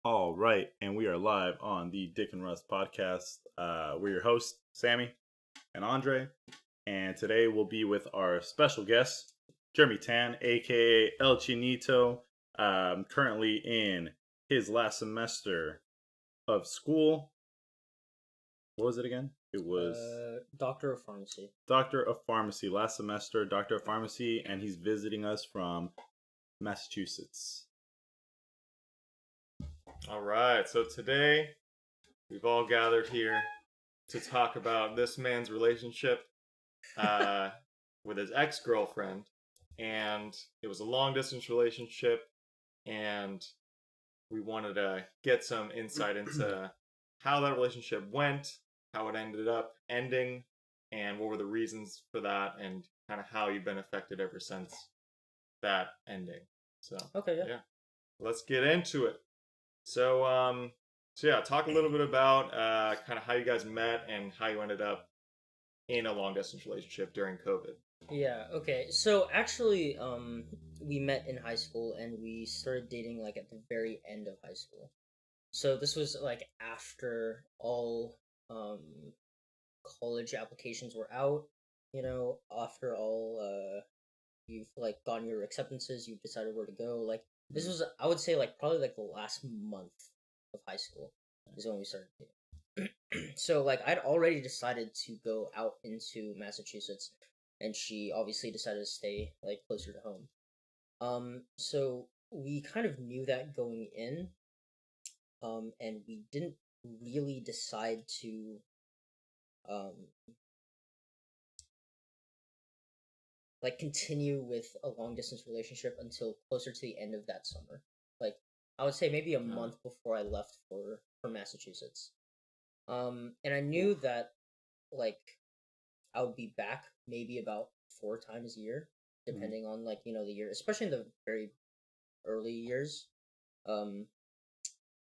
All right, and we are live on the Dick and Russ podcast. We're your hosts, Sammy and Andre, and today we'll be with our special guest, Jeremy Tan, aka El Chinito, currently in his last semester of school. What was it again? It was Doctor of Pharmacy. Doctor of Pharmacy, last semester, Doctor of Pharmacy, and he's visiting us from Massachusetts. All right, so today we've all gathered here to talk about this man's relationship with his ex-girlfriend, and it was a long-distance relationship, and we wanted to get some insight into how that relationship went, how it ended up ending, and what were the reasons for that, and kind of how you've been affected ever since that ending. So, Okay, yeah. Let's get into it. So, talk a little bit about kind of how you guys met and how you ended up in a long distance relationship during COVID. Yeah, okay. So actually, we met in high school and we started dating like at the very end of high school. So this was like after all college applications were out, after all you've like gotten your acceptances, you've decided where to go. Like this was, I would say, like probably like the last month of high school is when we started dating. So like I'd already decided to go out into Massachusetts, and she obviously decided to stay like closer to home. So we kind of knew that going in, and we didn't really decide to um like continue with a long distance relationship until closer to the end of that summer. Like I would say maybe a month before I left for Massachusetts. And I knew that like I would be back maybe about 4 times a year, depending on like the year, especially in the very early years. Um,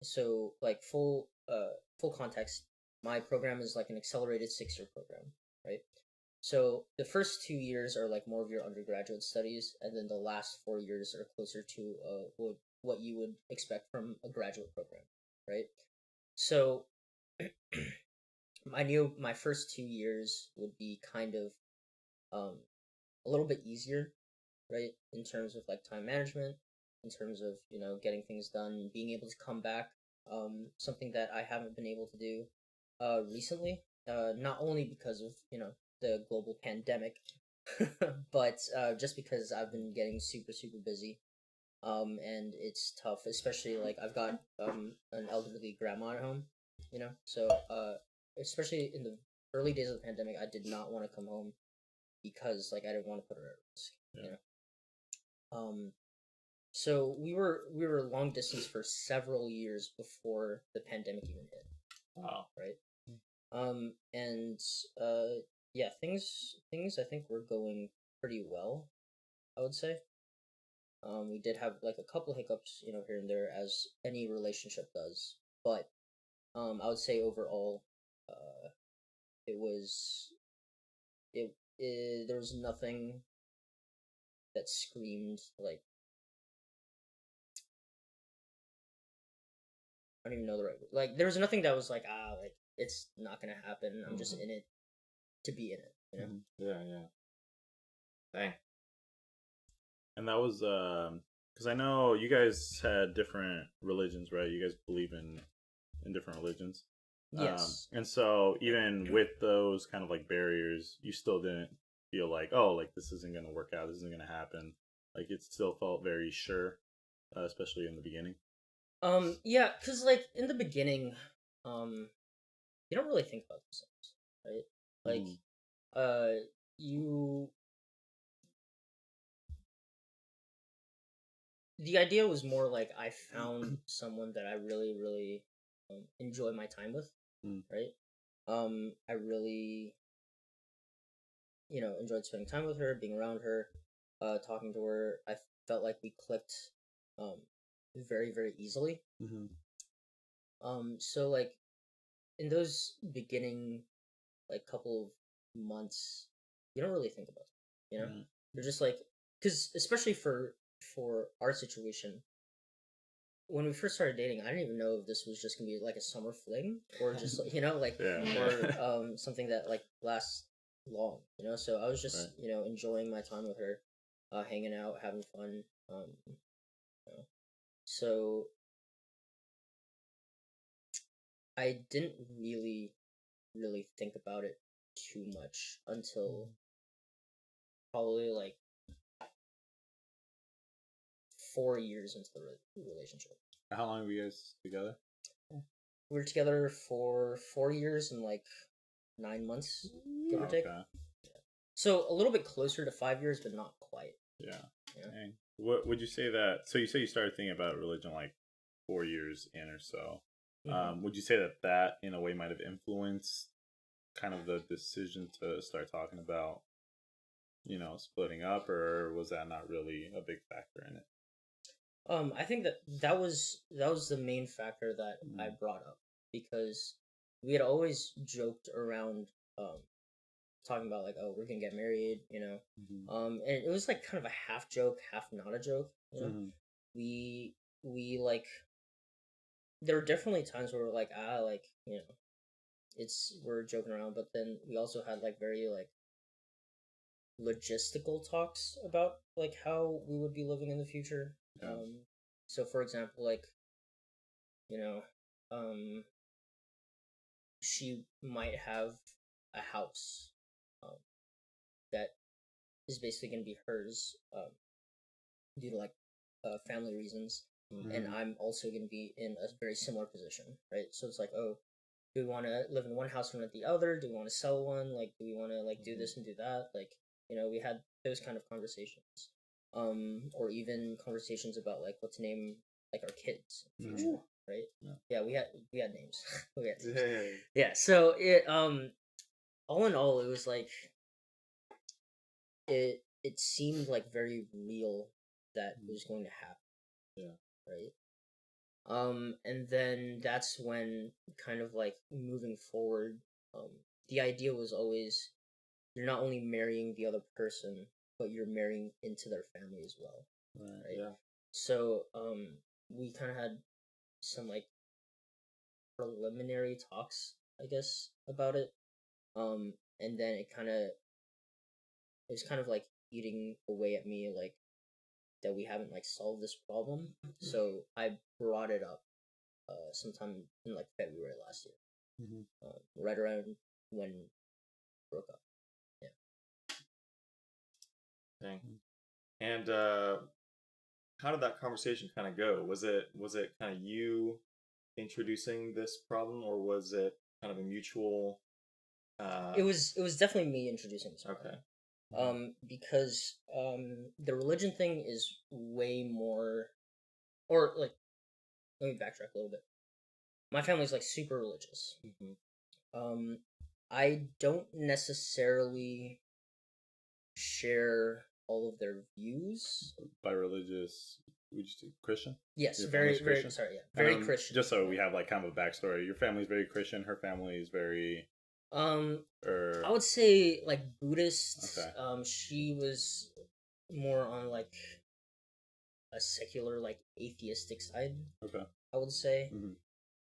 so like full context, my program is like an accelerated 6-year program, right? So the first 2 years are like more of your undergraduate studies, and then the last 4 years are closer to what you would expect from a graduate program, right? So I knew my first 2 years would be kind of a little bit easier, right? In terms of like time management, in terms of getting things done, being able to come back. Something that I haven't been able to do recently. Not only because of the global pandemic, but just because I've been getting super busy. And it's tough, especially like I've got an elderly grandma at home, so especially in the early days of the pandemic, I did not want to come home because like I didn't want to put her at risk, So we were long distance for several years before the pandemic even hit. Wow. Right. And yeah, things I think were going pretty well, I would say. We did have like a couple hiccups, here and there, as any relationship does, but I would say overall, it was there was nothing that screamed like, I don't even know the right word. Like there was nothing that was like like it's not gonna happen. I'm just in it to be in it, Yeah. Dang. And that was because I know you guys had different religions, right? You guys believe in different religions. Yes. And so even with those kind of like barriers, you still didn't feel like, oh, like this isn't gonna work out, this isn't gonna happen. Like it still felt very sure, especially in the beginning. Yeah, because like in the beginning, you don't really think about these things, right? Like, you. The idea was more like I found someone that I really enjoy my time with, right? I really, enjoyed spending time with her, being around her, talking to her. I felt like we clicked, very easily. So like in those beginning like couple of months, you don't really think about it. You're just like, because especially for our situation, when we first started dating, I didn't even know if this was just gonna be like a summer fling or just like Yeah. or something that like lasts long. So I was just Right. enjoying my time with her, hanging out, having fun. So I didn't really think about it too much until probably like 4 years into the relationship. How long were you guys together? We were together for 4 years and like 9 months, give or take. Okay. So a little bit closer to 5 years, but not quite. Yeah. Yeah. Dang. What would you say that? So you say you started thinking about religion like 4 years in or so. Would you say that in a way might have influenced kind of the decision to start talking about, splitting up, or was that not really a big factor in it? I think that was the main factor that I brought up, because we had always joked around, talking about like, oh, we're gonna get married, and it was like kind of a half joke, half not a joke. We like, there were definitely times where we're like, we're joking around, but then we also had like very like logistical talks about like how we would be living in the future. Yeah. So for example, like, you know, um, she might have a house, that is basically going to be hers, due to like family reasons, and I'm also going to be in a very similar position, right? So it's like, oh, do we want to live in one house and rent the other? Do we want to sell one? Like, do we want to like do this and do that? Like, we had those kind of conversations, or even conversations about like what to name like our kids in the future, right? Yeah, we had names. we had names. Yeah, so it all in all, it was like it seemed like very real that it was going to happen. Yeah. Right. And then that's when kind of like moving forward, the idea was always, you're not only marrying the other person, but you're marrying into their family as well. Right. Yeah. So we kind of had some like preliminary talks, I guess, about it. And then it was kind of like eating away at me, like, that we haven't like solved this problem. So I brought it up sometime in like February last year, right around when we broke up. Yeah. Dang. And how did that conversation kind of go? Was it kind of you introducing this problem, or was it kind of a mutual? It was definitely me introducing this problem. Okay. Because the religion thing is way more, or like, let me backtrack a little bit. My family's like super religious. I don't necessarily share all of their views. By religious, would you say Christian? Yes, Your very, family's very, Christian? sorry, yeah, very Christian. Just so we have like kind of a backstory. Your family's very Christian. Her family is very. I would say like Buddhist. Okay. She was more on like a secular, like atheistic side. Okay. I would say.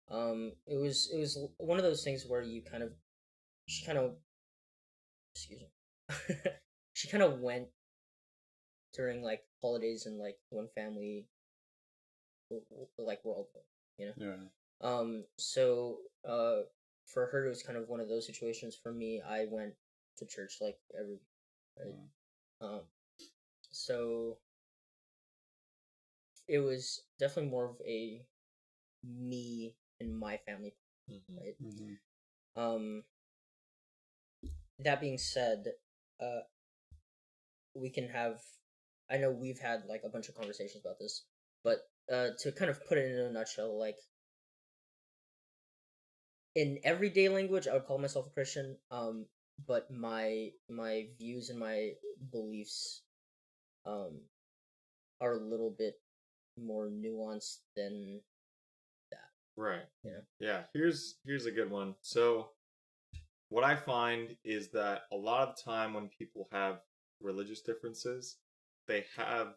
It was one of those things where she kind of, excuse me, she kind of went during like holidays and like when family like we're all there, Yeah. So for her it was kind of one of those situations. For me, I went to church like every week, right? So it was definitely more of a me and my family, right? That being said, we can have, I know we've had like a bunch of conversations about this, but to kind of put it in a nutshell, like, in everyday language, I would call myself a Christian. But my views and my beliefs, are a little bit more nuanced than that. Right. Yeah. Yeah. Here's a good one. So, what I find is that a lot of the time when people have religious differences, they have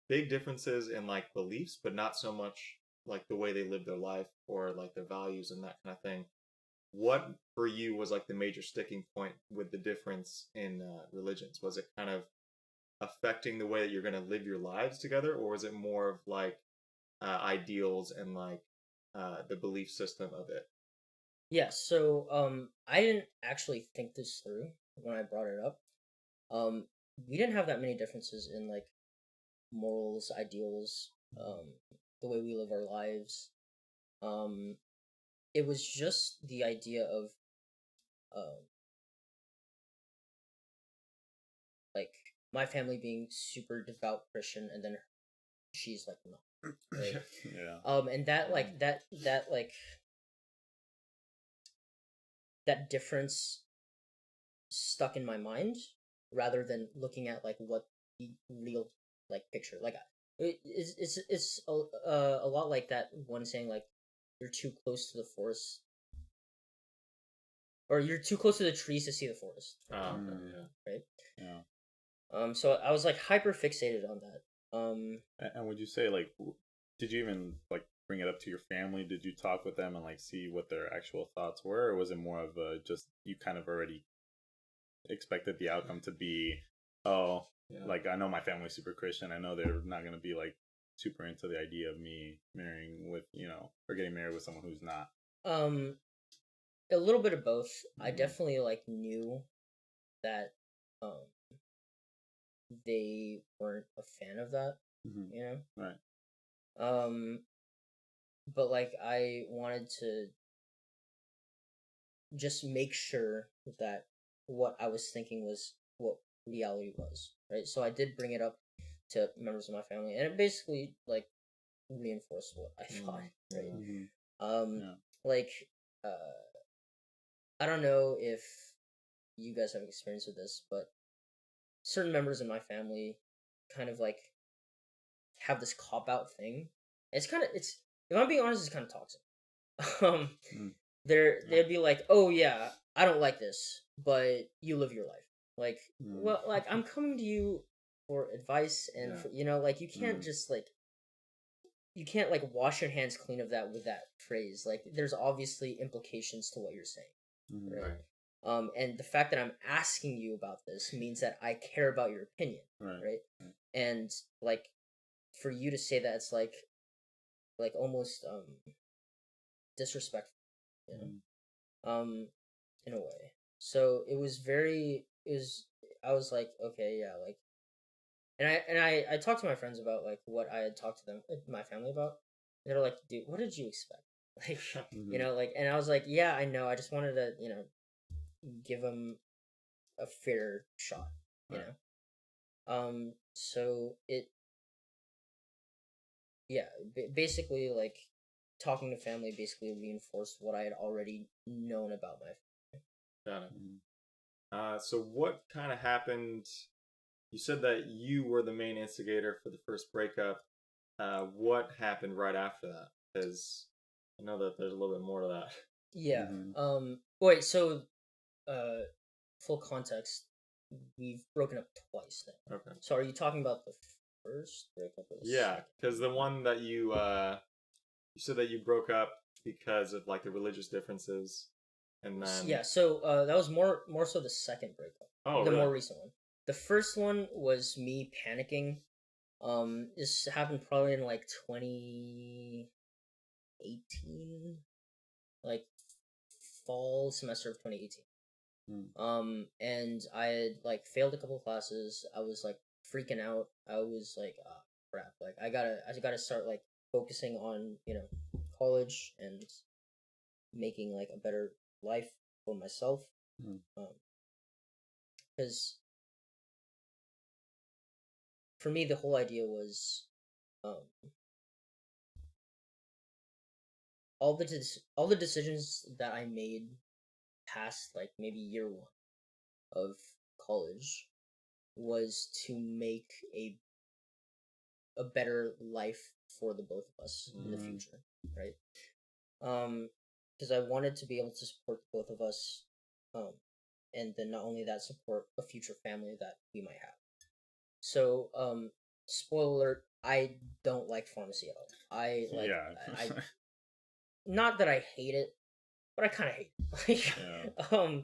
big differences in like beliefs, but not so much like the way they live their life or like their values and that kind of thing. What for you was like the major sticking point with the difference in religions? Was it kind of affecting the way that you're going to live your lives together, or was it more of like ideals and like the belief system of it? Yeah, so I didn't actually think this through when I brought it up. Um, we didn't have that many differences in like morals, ideals, the way we live our lives. Um, it was just the idea of um, like my family being super devout Christian, and then she's like not, right? Yeah. And that like that difference stuck in my mind rather than looking at like what the real like picture like it's a lot like that one saying like you're too close to the forest or you're too close to the trees to see the forest, Oh, okay, yeah. right? Yeah. So I was like hyper fixated on that. And would you say like, did you even like bring it up to your family? Did you talk with them and like see what their actual thoughts were, or was it more of a just you kind of already expected the outcome to be, oh, Yeah. like I know my family's super Christian. I know they're not gonna be like super into the idea of me marrying with or getting married with someone who's not. um a little bit of both. I definitely like knew that um they weren't a fan of that, you know. Right. But like I wanted to just make sure that what I was thinking was what reality was, right? So I did bring it up to members of my family, and it basically like reinforced what I thought, right? Yeah. Like I don't know if you guys have experience with this, but certain members of my family kind of like have this cop out thing. It's if I'm being honest, it's kind of toxic. um they'd be like, oh yeah, I don't like this, but you live your life. Like, well, like I'm coming to you for advice and for like you can't just like you can't like wash your hands clean of that with that phrase. Like there's obviously implications to what you're saying, right? And the fact that I'm asking you about this means that I care about your opinion, right? And like for you to say that, it's like almost disrespectful, you know? In a way. So it was I was like, okay, yeah, like and I talked to my friends about like what I had talked to them my family about. And they're like, dude, what did you expect? Like like, and I was like, yeah, I know, I just wanted to, give them a fair shot, you know. So it yeah, basically like talking to family basically reinforced what I had already known about my Got it. So what kind of happened? You said that you were the main instigator for the first breakup. What happened right after that? Because I know that there's a little bit more to that. Yeah. Wait, so full context, we've broken up twice now. Okay. So are you talking about the first breakup or the Yeah, because the one that you said that you broke up because of like the religious differences, and then yeah, so that was more so the second breakup. Oh, the really? more recent one. The first one was me panicking. This happened probably in like 2018, like fall semester of 2018. And I had like failed a couple of classes. I was like freaking out. I was like, ah, crap. Like I gotta start like focusing on college and making like a better life for myself. Because for me, the whole idea was, all the decisions that I made past like maybe year one of college was to make a better life for the both of us in the future, right? Because I wanted to be able to support both of us, and then not only that, support a future family that we might have. So, spoiler alert, I don't like pharmacy at all. I like Yeah. I not that I hate it, but I kind of hate it. Yeah.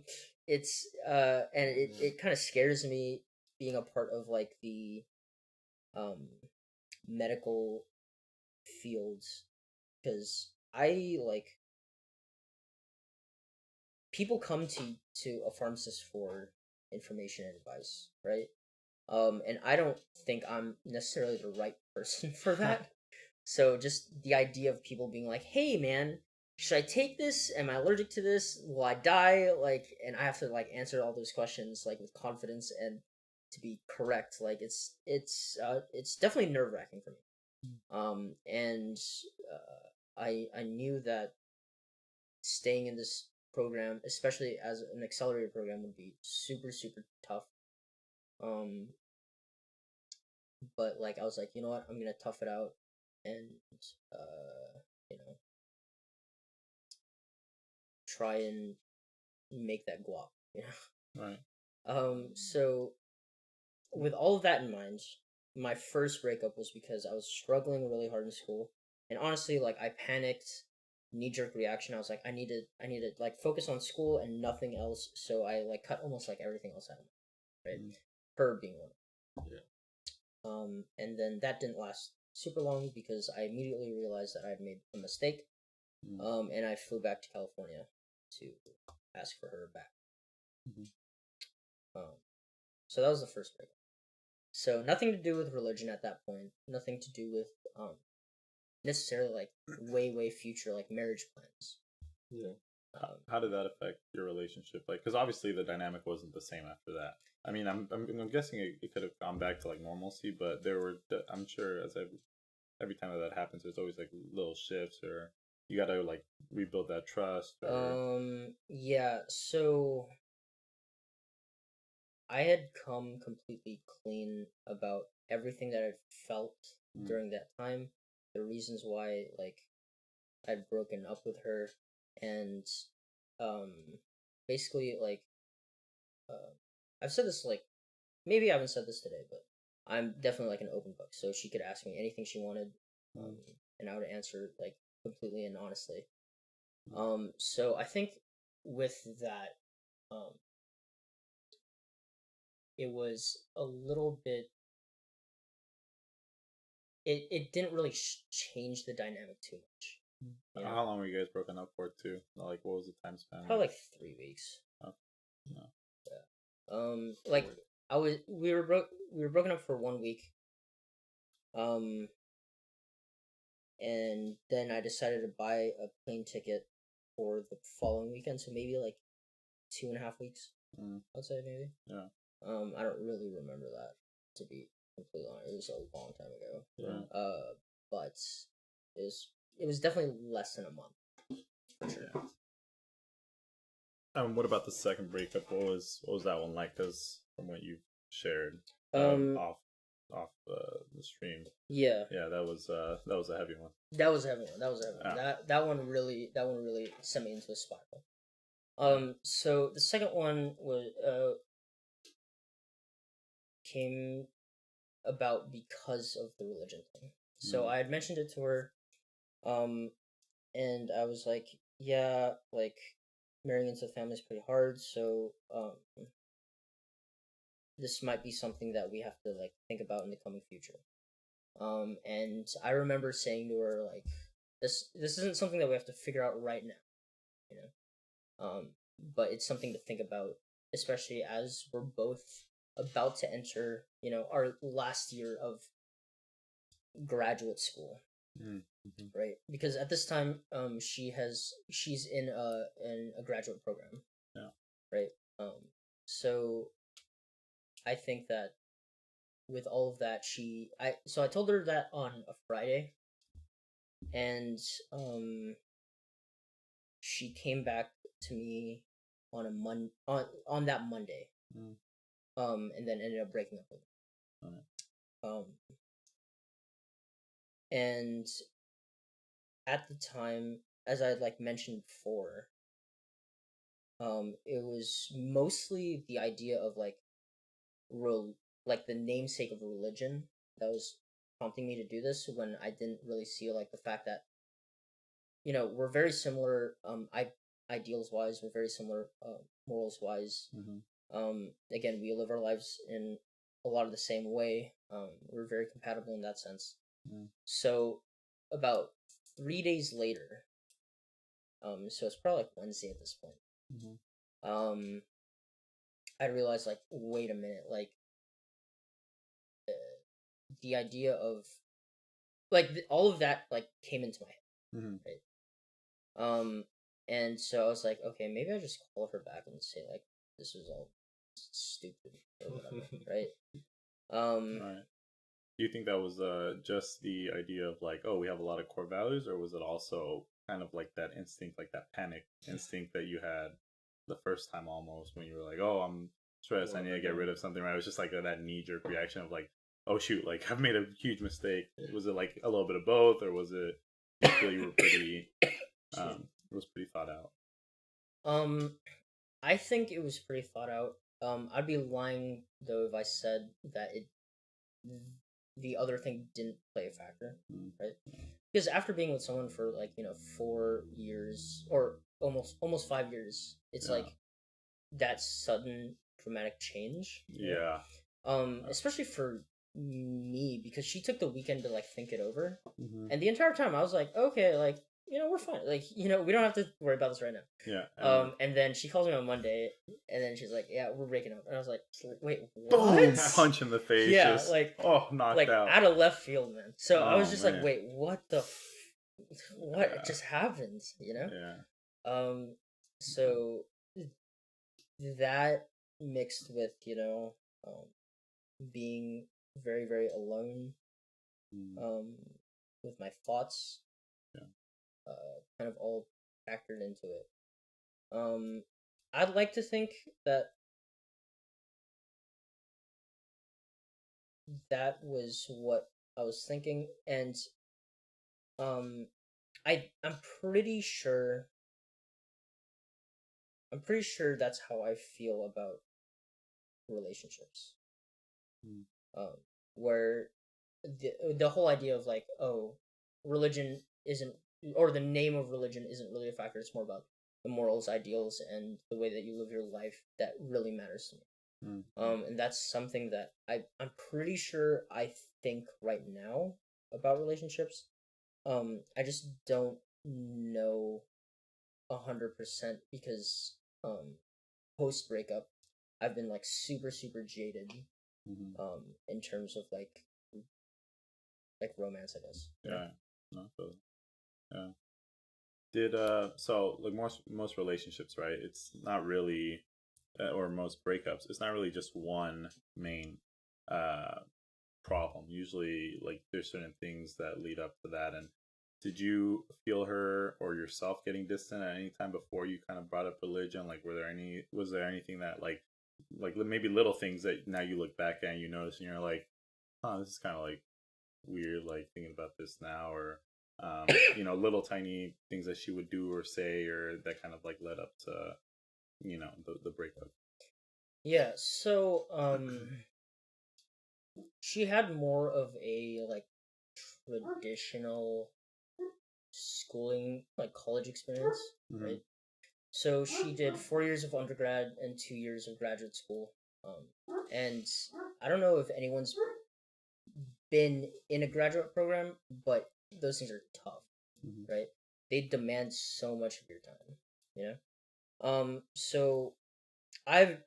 It's and it kind of scares me being a part of like the um medical fields because I like people come to a pharmacist for information and advice, right? And I don't think I'm necessarily the right person for that. So just the idea of people being like, "Hey, man, should I take this? Am I allergic to this? Will I die?" Like, and I have to like answer all those questions like with confidence and to be correct. Like, it's definitely nerve wracking for me. And I knew that staying in this program, especially as an accelerated program, would be super tough. Um, but like I was like, you know what, I'm gonna tough it out, and you know, try and make that guap. You know. Right. So with all of that in mind, my first breakup was because I was struggling really hard in school, and honestly, like I panicked, knee jerk reaction. I was like, I needed like focus on school and nothing else. So I like cut almost like everything else out, right? Her being one. Yeah. And then that didn't last super long because I immediately realized that I had made a mistake. And I flew back to California to ask for her back. So that was the first breakup. So nothing to do with religion at that point. Nothing to do with necessarily like way future like marriage plans. Yeah. How did that affect your relationship? Like, because obviously the dynamic wasn't the same after that. I mean, I'm guessing it could have gone back to like normalcy, but there were, I'm sure, as every time that happens, there's always like little shifts, or you got to like rebuild that trust. Or... Yeah. So I had come completely clean about everything that I felt during that time, the reasons why like I'd broken up with her, and um basically like I've said this like maybe I haven't said this today, but I'm definitely like an open book, so she could ask me anything she wanted, and I would answer like completely and honestly. So I think with that, um, it was a little bit. It didn't really change the dynamic too much. You know? How long were you guys broken up for too? Like, what was the time span? Probably like 3 weeks. Oh, no. Yeah. Like we were broken up for 1 week. And then I decided to buy a plane ticket for the following weekend, so maybe like 2.5 weeks. I'd say maybe. Yeah. I don't really remember that, to be completely honest. It was a long time ago. Yeah. But it was definitely less than a month for sure. Yeah. What about the second breakup? What was that one like? Because from what you shared off the stream, yeah, that was a heavy one. That was a heavy one. That one really sent me into a spiral. So the second one was came about because of the religion thing. So I had mentioned it to her, and I was like, yeah, like marrying into a family is pretty hard, so this might be something that we have to like think about in the coming future. And I remember saying to her like, this isn't something that we have to figure out right now, you know. But it's something to think about, especially as we're both about to enter, you know, our last year of graduate school. Right, because at this time, she's in a graduate program. Yeah. Right. So I think that with all of that, I told her that on a Friday, and she came back to me on on that Monday, and then ended up breaking up with me. And at the time, as I like mentioned before, it was mostly the idea of like like the namesake of religion that was prompting me to do this when I didn't really see like the fact that we're very similar ideals wise, we're very similar morals wise. Again, we live our lives in a lot of the same way. We're very compatible in that sense. So about 3 days later, so it's probably like Wednesday at this point. I realized like, wait a minute, like the idea of like all of that like came into my head, right? And so I was like, okay, maybe I just call her back and say like this was all stupid or whatever, right? Right. Do you think that was just the idea of like, oh, we have a lot of core values, or was it also kind of like that instinct, like that panic instinct that you had the first time almost when you were like, oh, I'm stressed, I need to get rid of something, right? It was just like that knee jerk reaction of like, oh shoot, like I've made a huge mistake. Was it like a little bit of both, or was it you feel you were pretty it was pretty thought out? I think it was pretty thought out. I'd be lying though if I said that the other thing didn't play a factor, right? Because after being with someone for like 4 years or almost 5 years, it's like that sudden dramatic change. Yeah. Especially for me because she took the weekend to like think it over, and the entire time I was like, okay, like we're fine, like we don't have to worry about this right now. Yeah. And then she calls me on Monday, and then she's like, yeah, we're breaking up, and I was like, wait, boom, what? punch in the face. Yeah, just, like knocked like out out of left field, man. So I was just man. like, wait, what what just happened, Yeah. So that mixed with being very very alone with my thoughts, kind of all factored into it. I'd like to think that that was what I was thinking, and I'm pretty sure that's how I feel about relationships. Where the whole idea of like, oh, religion isn't, or the name of religion isn't really a factor. It's more about the morals, ideals, and the way that you live your life that really matters to me. And that's something that I'm pretty sure I think right now about relationships. I just don't know 100% because post breakup I've been like super super jaded in terms of like romance, I guess. Yeah. No, yeah. Did so like most relationships, right? It's not really or most breakups, it's not really just one main problem. Usually like there's certain things that lead up to that. And did you feel her or yourself getting distant at any time before you kind of brought up religion? Like was there anything that like maybe little things that now you look back at and you notice and you're like, oh, this is kind of like weird, like thinking about this now, or little tiny things that she would do or say, or that kind of like led up to the breakup? Yeah, so she had more of a like traditional schooling, like college experience, right? So she did 4 years of undergrad and 2 years of graduate school. And I don't know if anyone's been in a graduate program, but those things are tough, right? They demand so much of your time, so I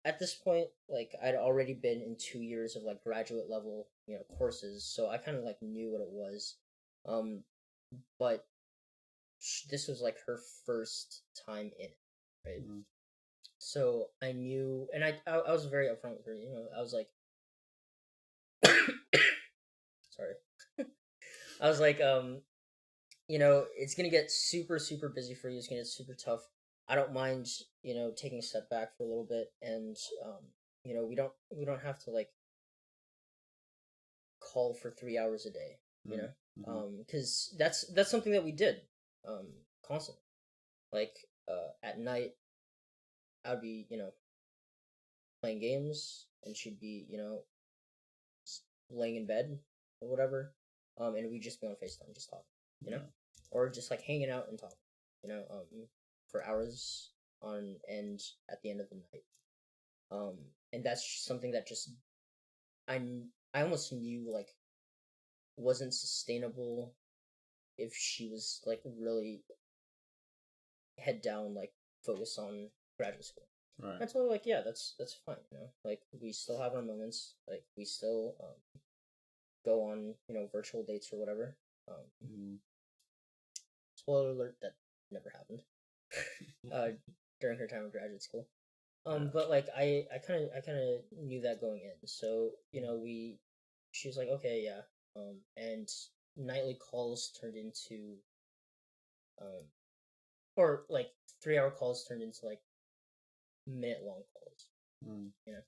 at this point, like I'd already been in 2 years of like graduate level, courses, so I kind of like knew what it was. But this was like her first time in it, right? So I knew, and I was very upfront with her. I was like, sorry, I was like, it's gonna get super super busy for you. It's gonna get super tough. I don't mind, taking a step back for a little bit, and we don't have to like call for 3 hours a day, because that's something that we did, constantly. Like at night, I'd be playing games, and she'd be laying in bed, or whatever, and we'd just be on FaceTime just talking, you know, or just like hanging out and talking, you know, for hours on end at the end of the night. And that's something that just I almost knew like wasn't sustainable if she was like really head down, like focused on graduate school. Right. I told her like, yeah, that's fine, you know, like we still have our moments, like we still go on, you know, virtual dates or whatever. Spoiler alert, that never happened during her time of graduate school. But like I kind of knew that going in, so you know she was like, okay, yeah, and nightly calls turned into or like 3 hour calls turned into like minute long calls, you know,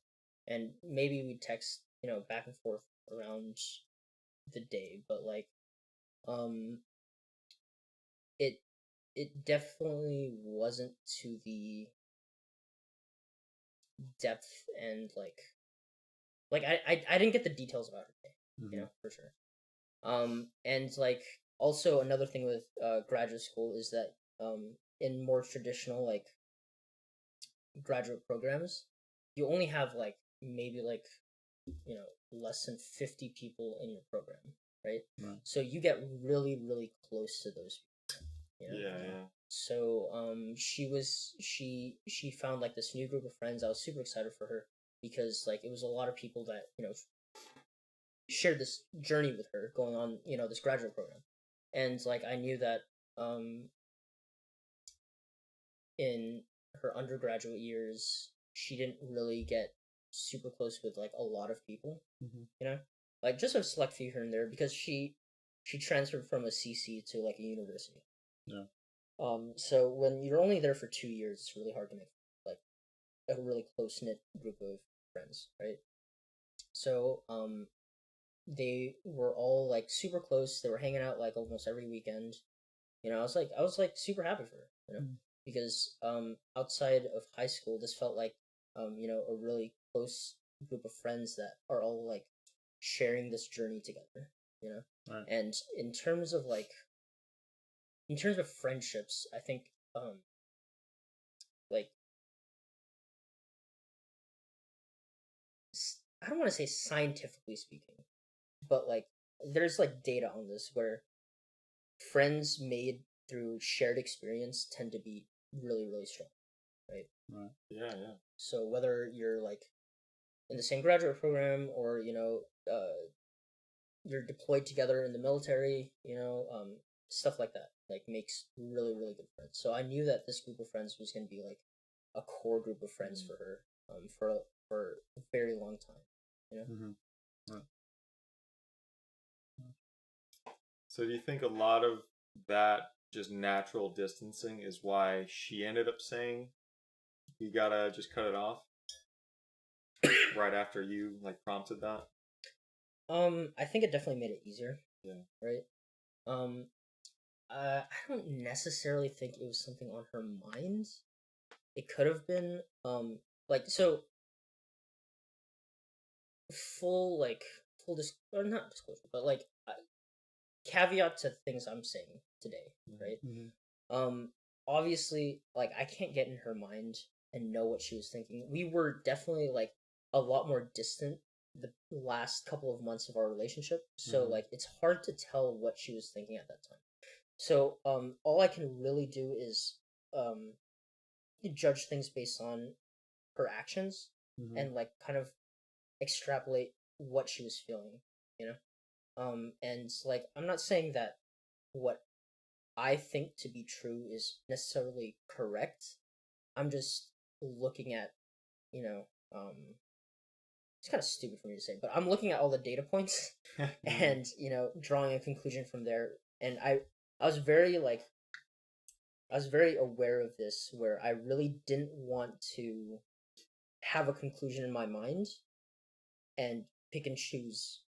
and maybe we text, you know, back and forth around the day, but like it definitely wasn't to the depth and like I didn't get the details about her day, you know, for sure. And like also another thing with graduate school is that in more traditional like graduate programs, you only have like maybe like, you know, less than 50 people in your program, right? So you get really close to those people, you know? Yeah. So she found like this new group of friends. I was super excited for her because like it was a lot of people that, you know, shared this journey with her going on, you know, this graduate program. And like I knew that in her undergraduate years she didn't really get super close with like a lot of people, you know, like just a select few here and there because she transferred from a CC to like a university. So when you're only there for 2 years, it's really hard to make like a really close knit group of friends, right? So they were all like super close. They were hanging out like almost every weekend. You know, I was like super happy for her, you know, because outside of high school, this felt like you know, a really close group of friends that are all like sharing this journey together, you know. And in terms of friendships, I think like I don't want to say scientifically speaking, but like there's like data on this where friends made through shared experience tend to be really strong, right? Yeah. So whether you're like in the same graduate program or, you know, you're deployed together in the military, you know, stuff like that, like makes really good friends. So I knew that this group of friends was going to be like a core group of friends for her, for a very long time, you know. So do you think a lot of that just natural distancing is why she ended up saying you gotta just cut it off right after you like prompted that? I think it definitely made it easier. Yeah. Right. I don't necessarily think it was something on her mind. It could have been like so full or not disclosure, but like caveat to things I'm saying today, right? Obviously, like I can't get in her mind and know what she was thinking. We were definitely like a lot more distant the last couple of months of our relationship, so like it's hard to tell what she was thinking at that time. So all I can really do is judge things based on her actions and like kind of extrapolate what she was feeling, you know. And like I'm not saying that what I think to be true is necessarily correct. I'm just looking at, you know, it's kind of stupid for me to say, but I'm looking at all the data points and, you know, drawing a conclusion from there. And I was very like I was very aware of this where I really didn't want to have a conclusion in my mind and pick and choose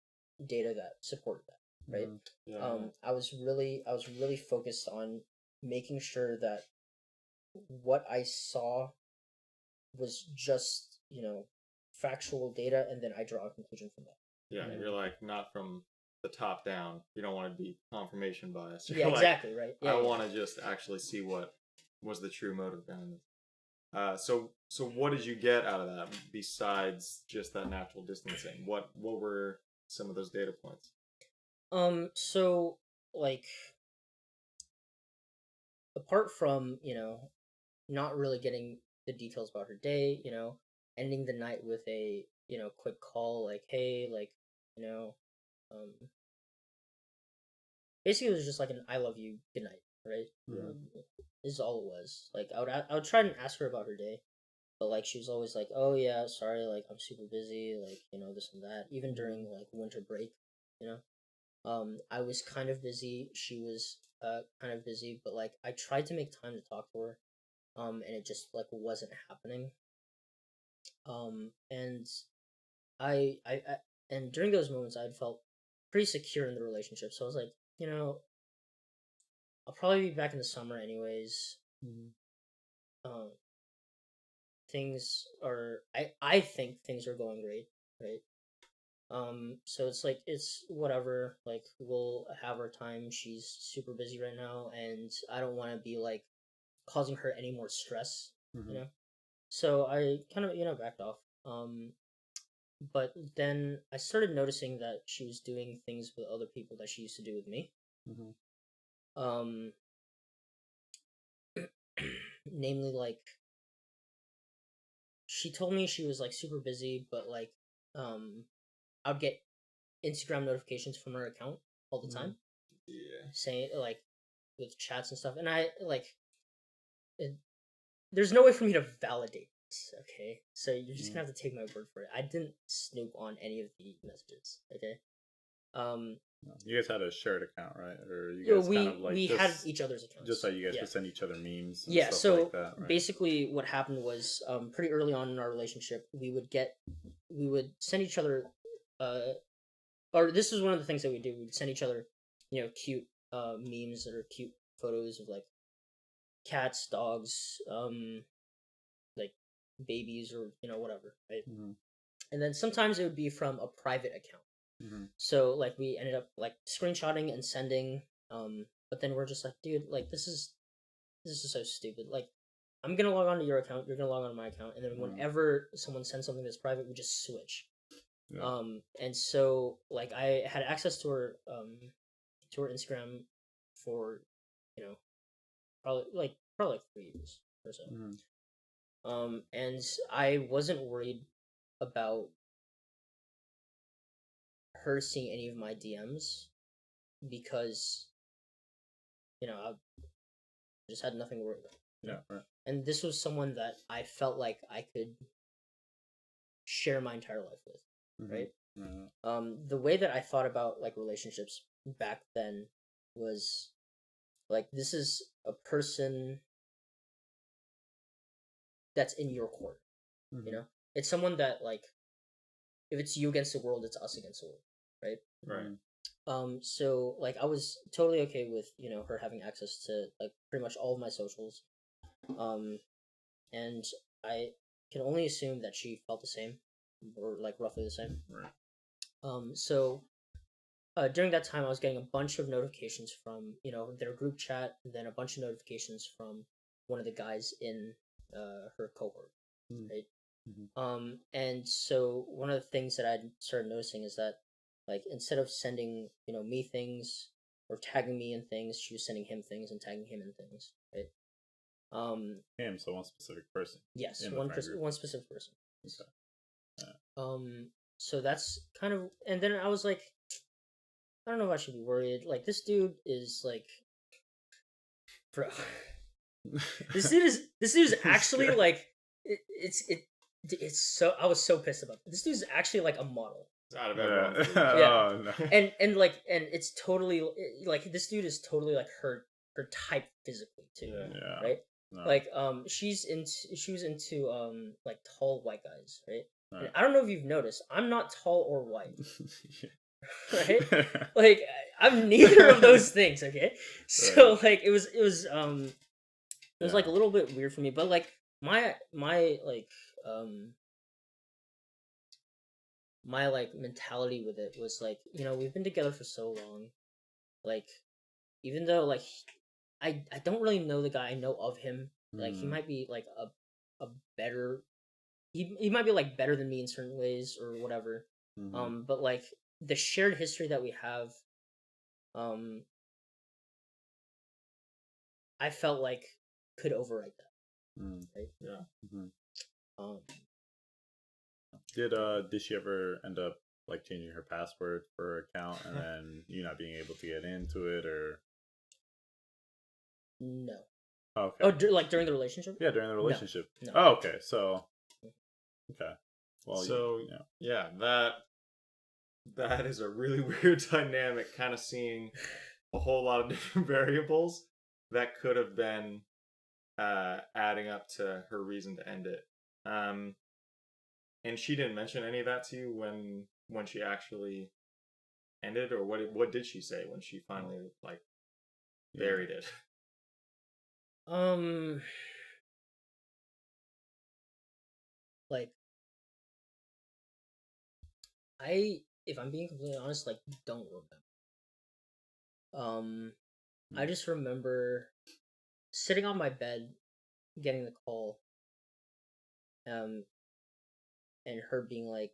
data that supported that, right? I was really focused on making sure that what I saw was just, you know, factual data, and then I draw a conclusion from that. Yeah, you're like not from the top down. You don't want to be confirmation biased. Yeah, Like, exactly, right. Yeah, I want to just actually see what was the true motive behind it. So what did you get out of that besides just that natural distancing? What were some of those data points? So like apart from not really getting the details about her day, ending the night with a quick call like, hey, like, you know, um, basically it was just like an I love you, good night, right? This is all it was. Like I would try and ask her about her day, but like she was always like, oh yeah, sorry, like I'm super busy, like this and that. Even during like winter break, you know. I was kind of busy. She was kind of busy, but like I tried to make time to talk to her, and it just like wasn't happening. And I and during those moments, I felt pretty secure in the relationship. So I was like, I'll probably be back in the summer anyways. Um, things are I think things are going great, right? So it's like it's whatever. Like we'll have our time. She's super busy right now, and I don't want to be like causing her any more stress. So I kind of backed off. But then I started noticing that she was doing things with other people that she used to do with me. Um, namely like she told me she was like super busy, but like I'd get Instagram notifications from her account all the time. Yeah. Saying like with chats and stuff, and I like there's no way for me to validate this, okay? So you're just gonna have to take my word for it. I didn't snoop on any of the messages, okay? You guys had a shared account, right? Or you guys kind of like we had each other's accounts. Just like you guys would send each other memes and yeah, stuff so like that, right? basically what happened was pretty early on in our relationship, we would send each other or this is one of the things that we do. We'd send each other, cute memes or cute photos of like cats, dogs, like babies or whatever, right? And then sometimes it would be from a private account. So like we ended up like screenshotting and sending, but then we're just like, dude, like this is so stupid. Like I'm gonna log on to your account, you're gonna log on to my account, and then whenever someone sends something that's private, we just switch. Yeah. And so like I had access to her Instagram for probably like 3 years or so. And I wasn't worried about her seeing any of my DMs because I just had nothing to worry about. Yeah, right. And this was someone that I felt like I could share my entire life with, right? The way that I thought about like relationships back then was like this is a person that's in your court. It's someone that like if it's you against the world, it's us against the world, right? Right. So like I was totally okay with her having access to like pretty much all of my socials, and I can only assume that she felt the same, or like roughly the same. Right. So during that time, I was getting a bunch of notifications from their group chat, and then a bunch of notifications from one of the guys in her cohort, right? And so one of the things that I started noticing is that like instead of sending me things or tagging me in things, she was sending him things and tagging him in things, right? Him, so one specific person. Yes, one specific person. Okay. Yeah. So that's kind of, and then I was like, I don't know if I should be worried. Like this dude is like, bro. This dude is actually like, it's so I was so pissed about it. This dude's actually like a model. It's out of everyone's league. Yeah. Oh, no. and it's totally like this dude is totally like her type physically too. Yeah. Right? No. Like she was into like tall white guys, right? Right. And I don't know if you've noticed, I'm not tall or white. Yeah. Right? Like I'm neither of those things, okay? So Right. like it was like a little bit weird for me, but like my like my like mentality with it was like, you know, we've been together for so long, like even though like I don't really know the guy, I know of him, like he might be like a better, he might be like better than me in certain ways or whatever. But like the shared history that we have, I felt like could overwrite that. Right? Yeah. Did she ever end up like changing her password for her account and then you not being able to get into it, or No. okay? Oh, like during the relationship? Yeah, during the relationship. No. Oh, okay. So okay. Well, So yeah. that is a really weird dynamic, kind of seeing a whole lot of different variables that could have been adding up to her reason to end it. And she didn't mention any of that to you when she actually ended, or what did she say when she finally like buried it? Like if I'm being completely honest, like don't remember. I just remember sitting on my bed, getting the call, and her being like,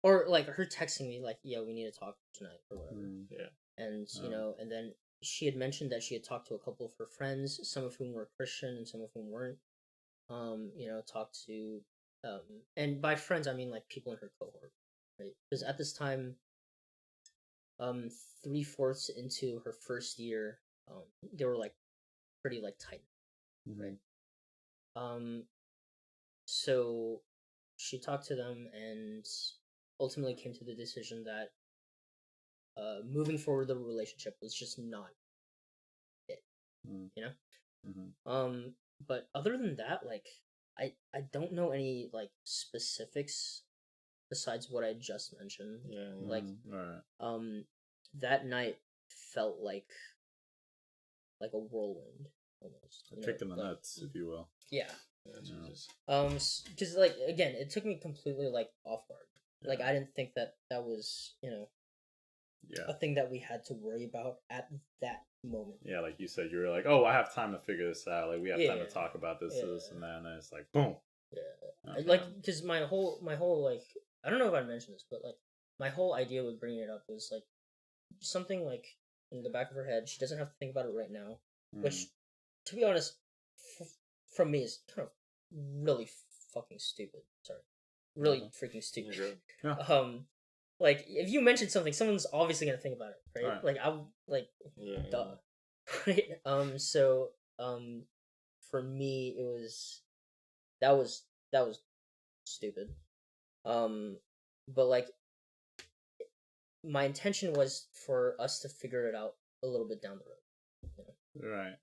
or like her texting me like, "Yeah, we need to talk tonight" or whatever. Yeah. And you know, and then she had mentioned that she had talked to a couple of her friends, some of whom were Christian and some of whom weren't. You know, talked to, and by friends I mean like people in her cohort, right? Because at this time, 3/4 into her first year, they were like pretty like tight, right? So she talked to them and ultimately came to the decision that moving forward the relationship was just not it, you know. But other than that, like I don't know any like specifics besides what I just mentioned. Yeah. Like that night felt like a whirlwind almost, a kick in the like, nuts, if you will. Yeah. Jesus. Because like again, it took me completely like off guard. Like I didn't think that was a thing that we had to worry about at that moment. Yeah, like you said, you were like, "Oh, I have time to figure this out. Like we have time to talk about this, and then it's like, boom." Yeah, like because my whole like I don't know if I mentioned this, but like my whole idea with bringing it up was like something like in the back of her head. She doesn't have to think about it right now, which, to be honest, from me is kind of really fucking stupid. Sorry, really freaking stupid. Like if you mention something, someone's obviously gonna think about it, right? Like I'm like, duh. So for me, it was that was stupid. But like my intention was for us to figure it out a little bit down the road. You know? Right.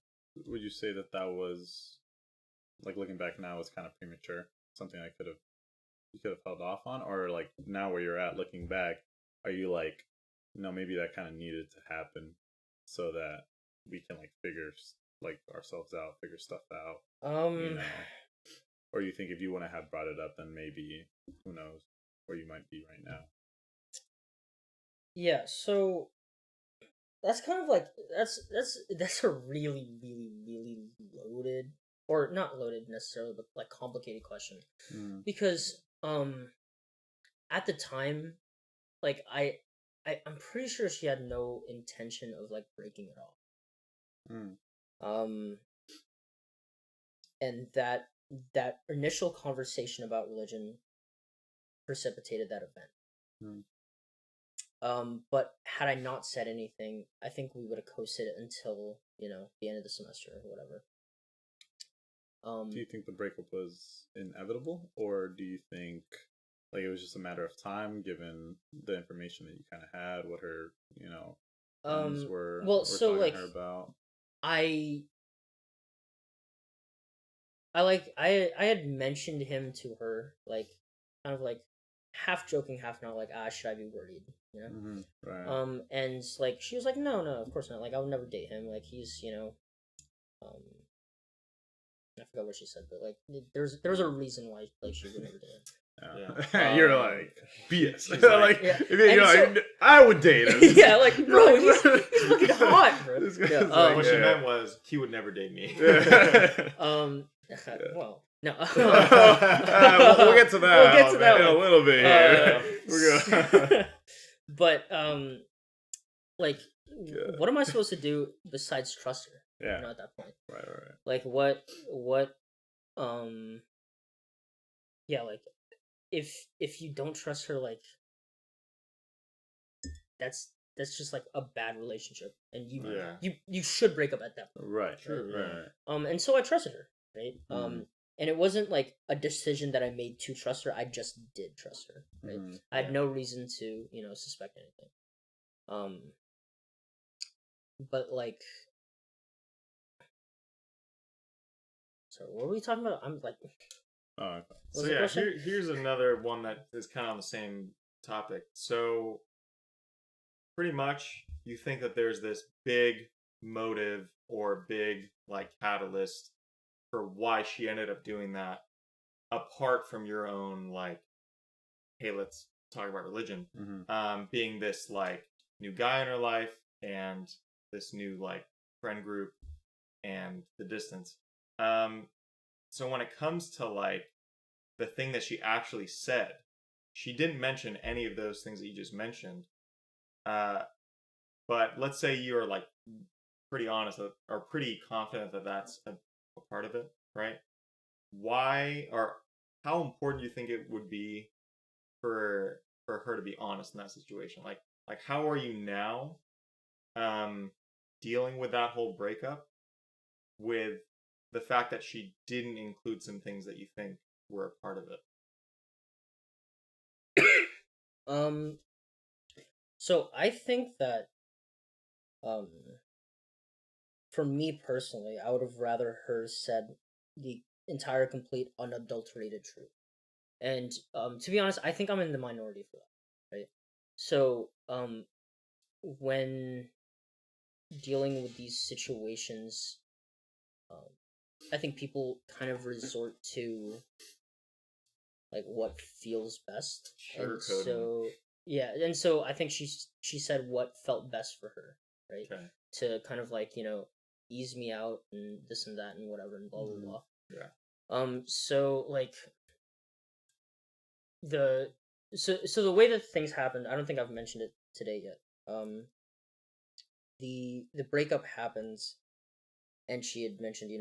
Would you say that was, like looking back now, was kind of premature? Something I you could have held off on, or like now where you're at, looking back, are you like, no, maybe that kind of needed to happen so that we can like figure like ourselves out, figure stuff out, you know? Or you think if you wouldn't have brought it up, then maybe who knows where you might be right now? Yeah, so that's kind of like that's a really really loaded, or not loaded necessarily, but like complicated question. Because at the time, like I'm pretty sure she had no intention of like breaking it off. And that initial conversation about religion precipitated that event. But had I not said anything, I think we would have coasted it until the end of the semester or whatever. Do you think the breakup was inevitable, or do you think like it was just a matter of time, given the information that you kind of had, what her friends were talking like to her about? I had mentioned him to her, like kind of like half joking, half not, like, should I be worried? Right. And like she was like, no, of course not. Like I would never date him. Like he's I forgot what she said, but like there was a reason why like she would never date him. You're like BS. She's like, yeah. I would date him. Yeah, like bro, he's fucking hot, bro. This guy's Yeah, like, What she meant was he would never date me. Well, no. we'll get to that. We'll get to that in one. a little bit here. We're gonna... But like, what am I supposed to do besides trust her? Yeah. You know, at that point, Right. like yeah, like if you don't trust her, like that's just like a bad relationship, and you should break up at that point. Right. True. Right. And so I trusted her, right? And it wasn't like a decision that I made to trust her. I just did trust her, right? I had no reason to, suspect anything. But like, sorry, what were we talking about? I'm like, so yeah, here's another one that is kind of on the same topic. So pretty much, you think that there's this big motive or big like catalyst for why she ended up doing that, apart from your own like, hey, let's talk about religion. Being this like new guy in her life and this new like friend group and the distance. So when it comes to like the thing that she actually said, she didn't mention any of those things that you just mentioned. But let's say you're like pretty honest or pretty confident that that's a part of it, right? Why or how important do you think it would be for her to be honest in that situation? Like how are you now dealing with that whole breakup with the fact that she didn't include some things that you think were a part of it? So I think that for me personally, I would have rather her said the entire, complete, unadulterated truth. And to be honest, I think I'm in the minority for that, right? So when dealing with these situations, I think people kind of resort to like what feels best. And so yeah, and so I think she said what felt best for her, right? Okay. To kind of like, ease me out and this and that and whatever and blah blah blah. Yeah. So like the way that things happened, I don't think I've mentioned it today yet. The breakup happens, and she had mentioned,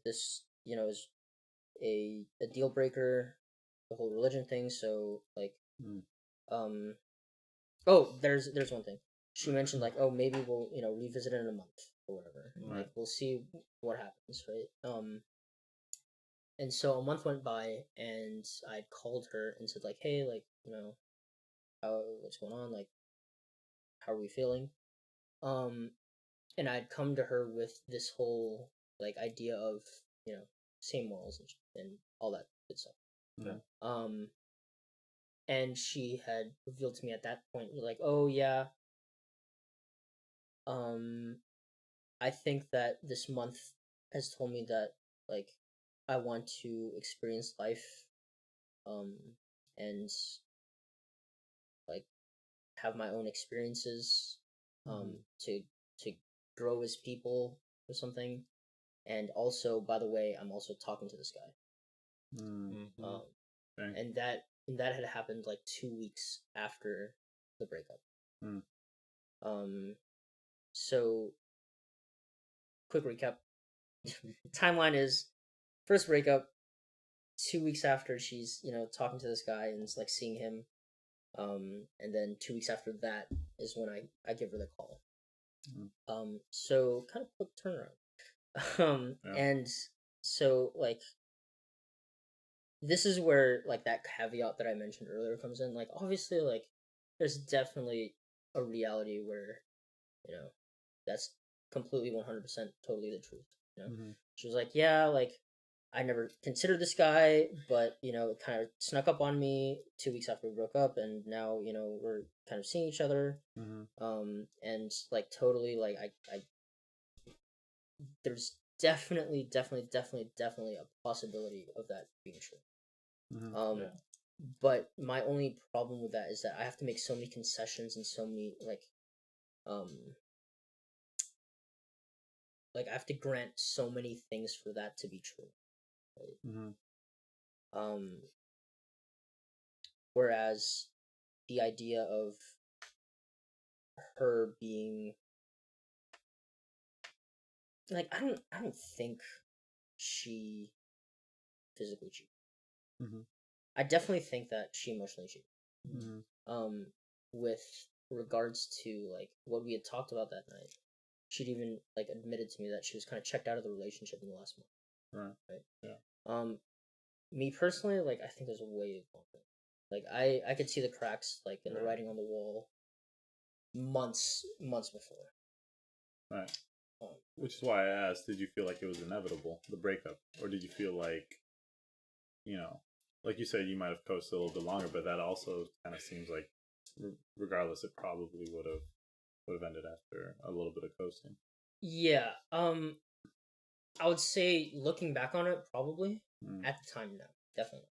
this, is a deal breaker, the whole religion thing. So like, oh, there's one thing she mentioned, like, oh, maybe we'll revisit it in a month or whatever. Right. Like we'll see what happens, right? And so a month went by, and I called her and said, like, hey, like, what's going on? Like, how are we feeling? And I'd come to her with this whole, like, idea of, same morals and all that good stuff. Yeah. And she had revealed to me at that point, like, oh, yeah, I think that this month has told me that, like, I want to experience life, and like have my own experiences, to grow as people or something. And also, by the way, I'm also talking to this guy. And that had happened like 2 weeks after the breakup. So quick recap. Timeline is first breakup, 2 weeks after she's talking to this guy and it's like seeing him, and then 2 weeks after that is when I give her the call. So kind of quick turnaround. And so like this is where like that caveat that I mentioned earlier comes in. Like obviously, like there's definitely a reality where that's completely 100% totally the truth. She was like, yeah, like I never considered this guy, but it kind of snuck up on me 2 weeks after we broke up, and now we're kind of seeing each other. And like totally, like I there's definitely a possibility of that being true. But my only problem with that is that I have to make so many concessions and so many like I have to grant so many things for that to be true. Right? Mm-hmm. Whereas the idea of her being like I don't think she physically cheated. Mm-hmm. I definitely think that she emotionally cheated. Mm-hmm. With regards to like what we had talked about that night, she'd even like admitted to me that she was kind of checked out of the relationship in the last month. Right. Yeah. Me personally, like I think there's a way longer. Like I could see the cracks like in the writing on the wall months before. Right. Which is why I asked, did you feel like it was inevitable, the breakup? Or did you feel like, like you said, you might have coasted a little bit longer, but that also kind of seems like, regardless, it probably would have ended after a little bit of coasting. Yeah. I would say looking back on it, probably. At the time, no, definitely.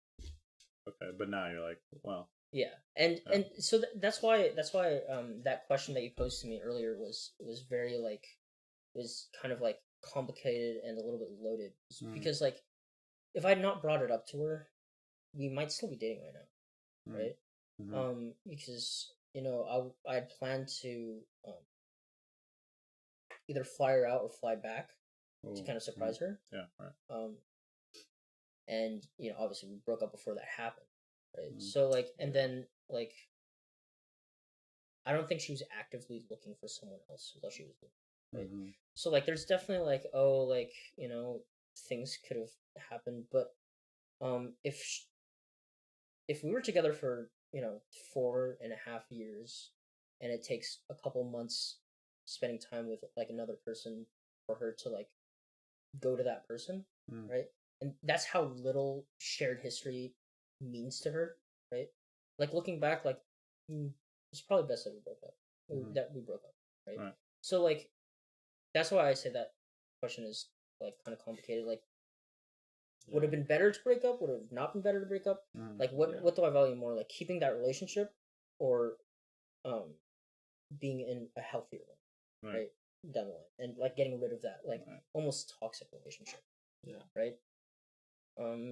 Okay, but now you're like, well. Yeah, and so that's why that question that you posed to me earlier was very like was kind of like complicated and a little bit loaded because like if I had not brought it up to her, we might still be dating right now, right? Mm-hmm. Because I had planned to either fly her out or fly back to kind of surprise her. Yeah, right. And obviously we broke up before that happened, right? So like, and then like, I don't think she was actively looking for someone else while she was doing it, right? So like, there's definitely like, things could have happened, but if we were together for 4.5 years, and it takes a couple months spending time with like another person for her to like go to that person, right? And that's how little shared history means to her, right? Like looking back, like it's probably best that we broke up. That we broke up, right? So like that's why I say that question is like kind of complicated. Like, would it have been better to break up? Would it have not been better to break up? Like, what do I value more? Like keeping that relationship, or being in a healthier one, right? Down the line, and like getting rid of that like almost toxic relationship. Yeah. Right.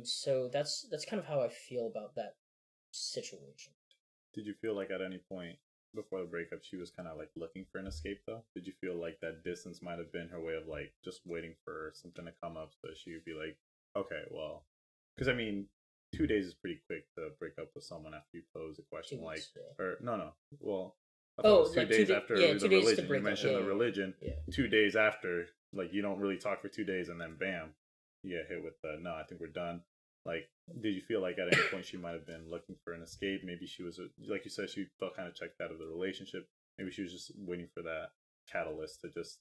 So that's kind of how I feel about that situation. Did you feel like at any point before the breakup she was kind of like looking for an escape though? Did you feel like that distance might have been her way of like just waiting for something to come up so she would be like, okay, well, because I mean, 2 days is pretty quick to break up with someone after you pose a question like, or no, well, I thought it was 2 days after the religion. You mentioned the religion. 2 days after, like you don't really talk for 2 days, and then bam, you get hit with the no. I think we're done. Like, did you feel like at any point she might have been looking for an escape? Maybe she was, like you said, she felt kind of checked out of the relationship. Maybe she was just waiting for that catalyst to just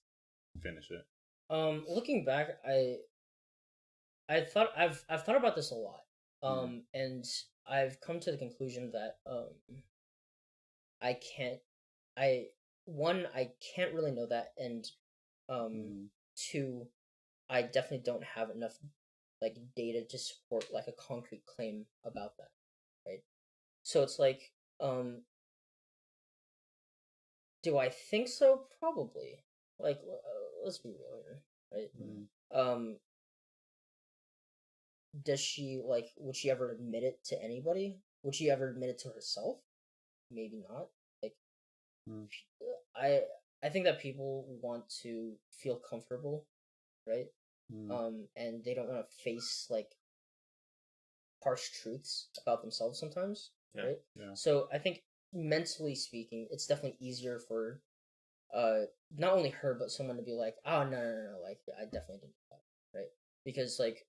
finish it. Looking back, I've thought about this a lot. And I've come to the conclusion that I can't I can't really know that, and two, I definitely don't have enough like data to support like a concrete claim about that, right? So it's like, do I think so? Probably. Like, let's be real here, right? Does she like? Would she ever admit it to anybody? Would she ever admit it to herself? Maybe not. Like, I think that people want to feel comfortable, right? And they don't want to face like harsh truths about themselves sometimes, right? Yeah. So I think mentally speaking, it's definitely easier for not only her but someone to be like, oh no, like I definitely didn't do that, right? Because like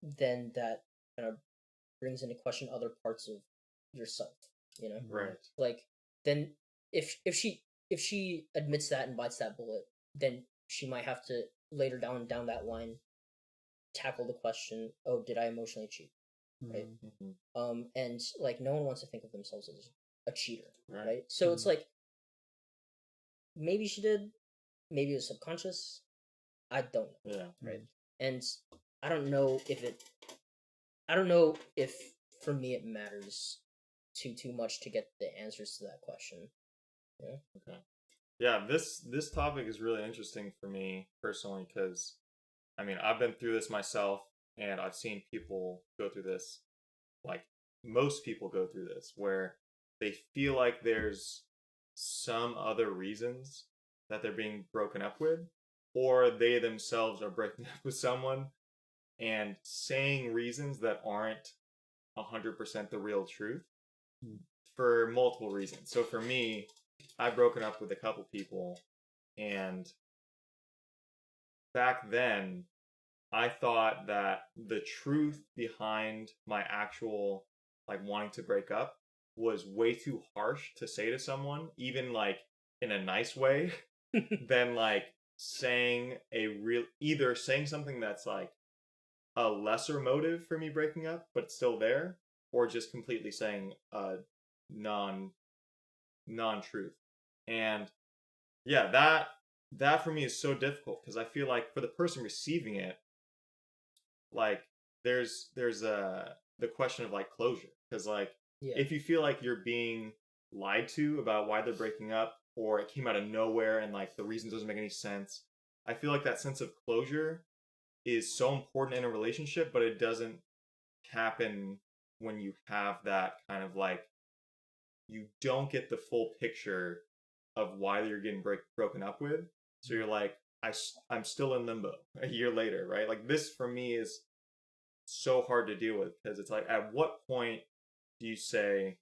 then that kind of brings into question other parts of yourself, right? Like then if she admits that and bites that bullet, then she might have to later down that line tackle the question, oh, did I emotionally cheat, right? And like no one wants to think of themselves as a cheater, right? So it's like maybe she did, maybe it was subconscious, I don't know, right? And I don't know if it I don't know if for me it matters too much to get the answers to that question. Yeah. Okay. Yeah, this topic is really interesting for me personally because, I mean, I've been through this myself, and I've seen people go through this, like most people go through this, where they feel like there's some other reasons that they're being broken up with, or they themselves are breaking up with someone and saying reasons that aren't 100% the real truth for multiple reasons. So for me, I've broken up with a couple people, and back then I thought that the truth behind my actual like wanting to break up was way too harsh to say to someone, even like in a nice way, than like saying either saying something that's like a lesser motive for me breaking up, but it's still there, or just completely saying a non-truth. And yeah, that for me is so difficult because I feel like for the person receiving it, like there's the question of like closure, because like Yeah. if you feel like you're being lied to about why they're breaking up, or it came out of nowhere and like the reason doesn't make any sense, I feel like that sense of closure is so important in a relationship, but it doesn't happen when you have that kind of like, you don't get the full picture of why you're getting broken up with. So you're like, I'm still in limbo a year later, right? Like this for me is so hard to deal with, because it's like, at what point do you say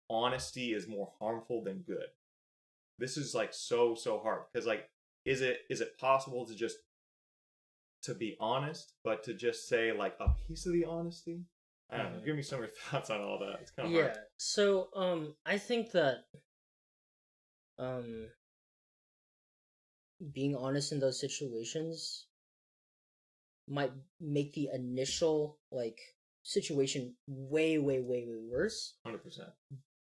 honesty is more harmful than good? This is like so hard, because like, is it possible to just to be honest, but to just say like a piece of the honesty? I don't know. Give me some of your thoughts on all that. It's kind of hard. Yeah. So I think that um being honest in those situations might make the initial like situation way worse. 100%.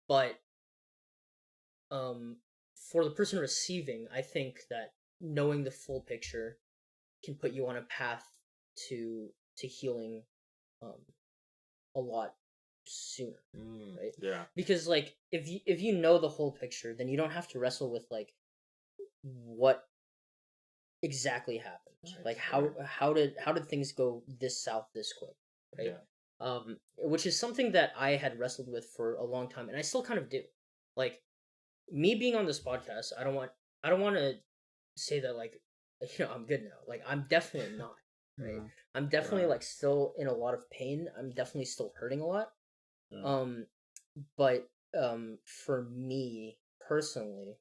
But for the person receiving, I think that knowing the full picture can put you on a path to healing a lot sooner, right? Yeah. Because like if you know the whole picture, then you don't have to wrestle with like what exactly happened. Right, Like right. how did things go this south this quick, right? Yeah. Which is something that I had wrestled with for a long time, and I still kind of do. Like me being on this podcast, I don't want to say that like I'm good now. Like I'm definitely not. Right. Mhm. I'm definitely Right. like still in a lot of pain. I'm definitely still hurting a lot. Yeah. But for me personally,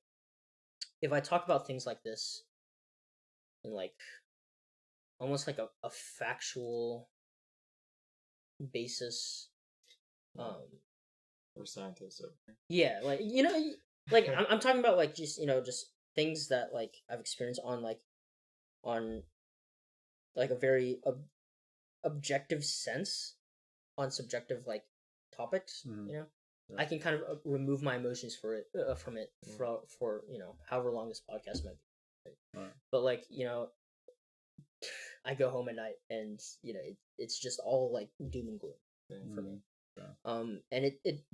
if I talk about things like this in like almost like a factual basis, We're scientists over here. yeah, like like I'm talking about like just just things that like I've experienced on like a very objective sense on subjective like topics. Mhm. Yeah. Yeah. I can kind of remove my emotions from it for however long this podcast might be. Right. But like I go home at night and it's just all like doom and gloom for me. Yeah. And it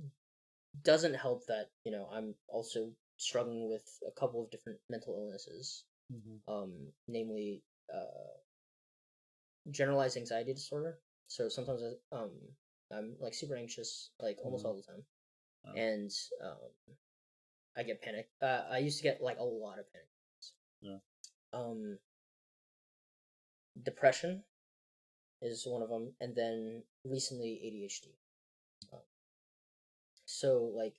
doesn't help that I'm also struggling with a couple of different mental illnesses, namely generalized anxiety disorder. So sometimes I'm like super anxious like almost all the time, and I get panic. I used to get like a lot of panic. Yeah. Depression is one of them, and then recently ADHD. So like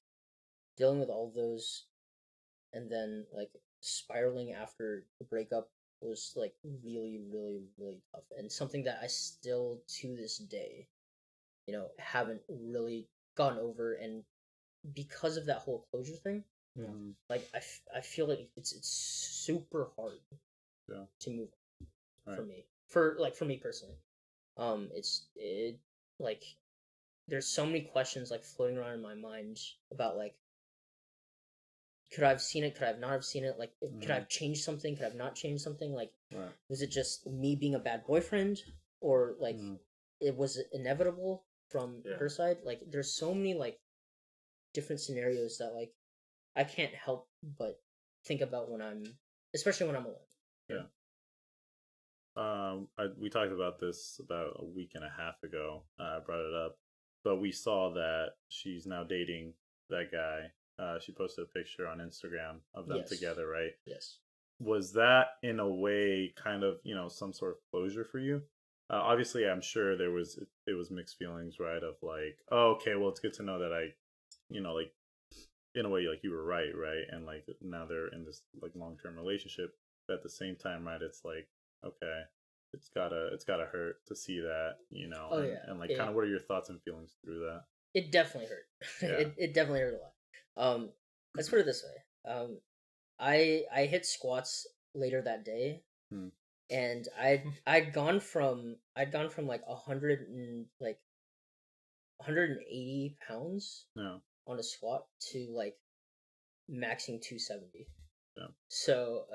dealing with all those, and then like spiraling after the breakup was like really tough, and something that I still to this day, haven't really gone over, and because of that whole closure thing, like I feel like it's super hard to move on for me, for me personally. It like there's so many questions like floating around in my mind about like, could I have seen it? Could I have not have seen it? Like, could I have changed something? Could I have not changed something? Like, was it just me being a bad boyfriend, or like, it was inevitable from Yeah. her side. Like, there's so many like different scenarios that like I can't help but think about especially when I'm alone. Yeah. We talked about this about a week and a half ago. I brought it up, but we saw that she's now dating that guy. She posted a picture on Instagram of them Yes. together, right? Yes. Was that in a way kind of, some sort of closure for you? Obviously, I'm sure it was mixed feelings, right? Of like, oh, okay, well, it's good to know that like in a way, like you were right, and like now they're in this like long term relationship. But at the same time, right, it's like, okay, it's gotta hurt to see that, Oh and, yeah. and like kind of what are your thoughts and feelings through that? It definitely hurt. Yeah. It definitely hurt a lot. Let's put it this way. I hit squats later that day, Hmm. and I'd gone from like 180 pounds Yeah. on a squat to like maxing 270. Yeah. So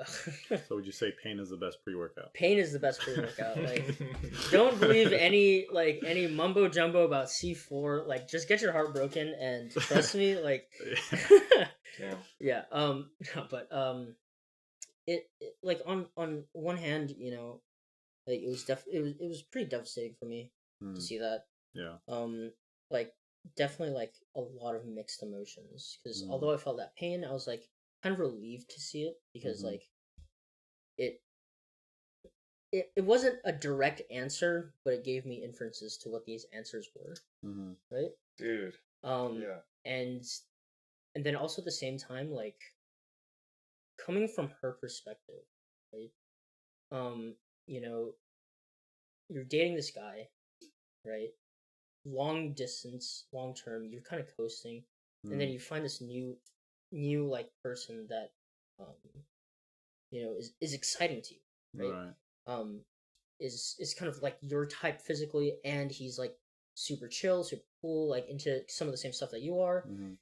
So would you say pain is the best pre-workout? pain is the best pre-workout. Like, don't believe any mumbo jumbo about C4. Like, just get your heart broken and trust me. Like, Yeah. yeah. But it like on one hand, like it was pretty devastating for me Hmm. to see that. Yeah. Like, definitely like a lot of mixed emotions, because Mm. although I felt that pain, I was like kind of relieved to see it, because Mhm. like it it wasn't a direct answer, but it gave me inferences to what these answers were, Hmm. right? Dude. Yeah. And then also at the same time, like, coming from her perspective, right? um you know you're dating this guy, right? Long distance, long term, you're kind of coasting, and then you find this new like person that um is exciting to you, right? Right. um is kind of like your type physically, and he's like super chill, super cool, like into some of the same stuff that you are, Hmm.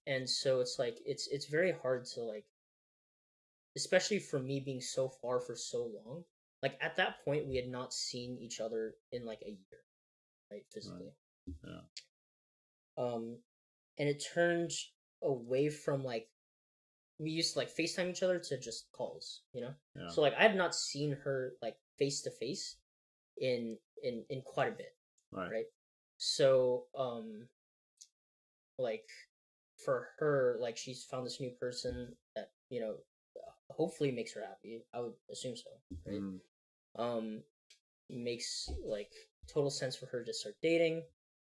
and so it's like it's very hard to like, especially for me being so far for so long. Like, at that point, we had not seen each other in like a year, right, physically. Yeah. And it turned away from like, we used to like FaceTime each other to just calls, Yeah. so like I had not seen her like face to face in quite a bit, Right. right? So like, for her, like, she's found this new person that hopefully makes her happy. I would assume so, right? Mm. Makes like total sense for her to start dating.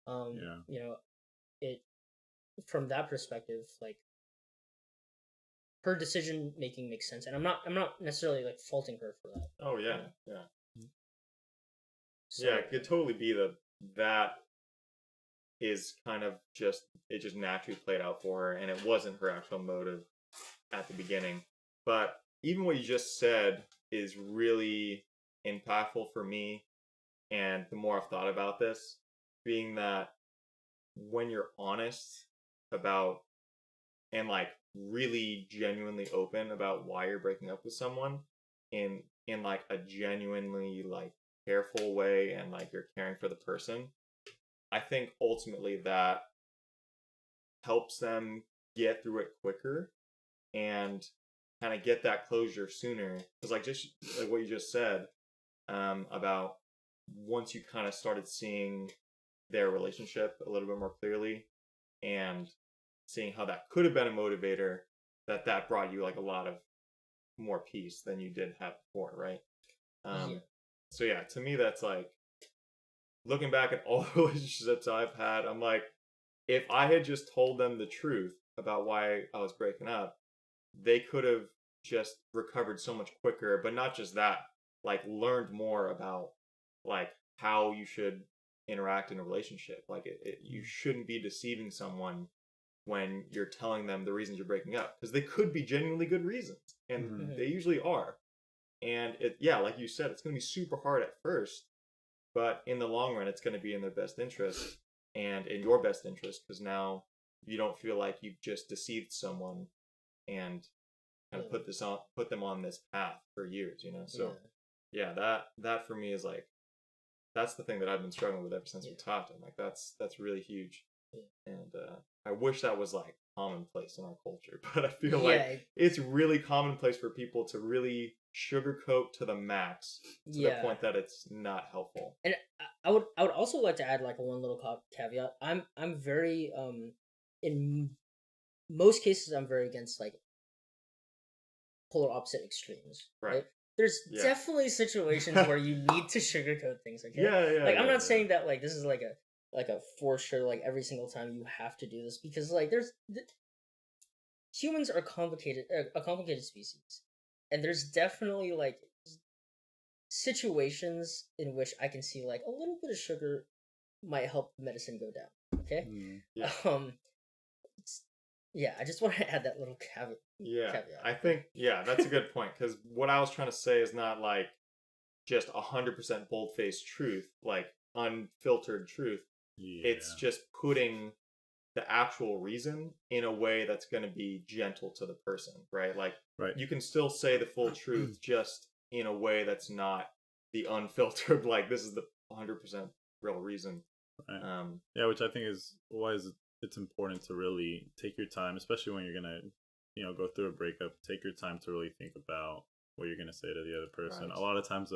Yeah. It, from that perspective, like, her decision making makes sense, and I'm not necessarily like faulting her for that. Oh yeah. Yeah. So, Yeah, it could totally be that is kind of just, it just naturally played out for her, and it wasn't her actual motive at the beginning. But even what you just said is really impactful for me, and the more I've thought about this, being that when you're honest about, and like really genuinely open about why you're breaking up with someone in like a genuinely like careful way, and like you're caring for the person, I think ultimately that helps them get through it quicker and kind of get that closure sooner. Because like, just like what you just said, about once you kind of started seeing their relationship a little bit more clearly, and seeing how that could have been a motivator, that brought you like a lot of more peace than you did have before, right? yeah. So yeah, to me that's like, looking back at all the relationships I've had, I'm like, if I had just told them the truth about why I was breaking up, they could have just recovered so much quicker. But not just that, like learned more about like how you should interact in a relationship. Like you shouldn't be deceiving someone when you're telling them the reasons you're breaking up, because they could be genuinely good reasons, and Mhm. they usually are. And yeah, like you said, it's going to be super hard at first, but in the long run, it's going to be in their best interest and in your best interest, because now you don't feel like you've just deceived someone and kind of put them on this path for years, So yeah, that for me is like that's the thing that I've been struggling with ever since we talked. I'm like, that's really huge, and I wish that was like commonplace in our culture, but I feel like it's really commonplace for people to really sugarcoat to the max to the point that it's not helpful. And I would also like to add like one little caveat. I'm very in most cases I'm very against like polar opposite extremes, right? There's definitely situations where you need to sugarcoat things, okay? Like I'm not saying that like this is like a for sure like every single time you have to do this, because like humans are a complicated species, and there's definitely like situations in which I can see like a little bit of sugar might help medicine go down, okay? I just want to add that little caveat. I think that's a good point, because what I was trying to say is not like just 100% bold-faced truth, like unfiltered truth. It's just putting the actual reason in a way that's going to be gentle to the person, right? Like you can still say the full truth just in a way that's not the unfiltered, like this is the 100% real reason. Which I think is why it's important to really take your time, especially when you're gonna go through a breakup. Take your time to really think about what you're gonna say to the other person. A lot of times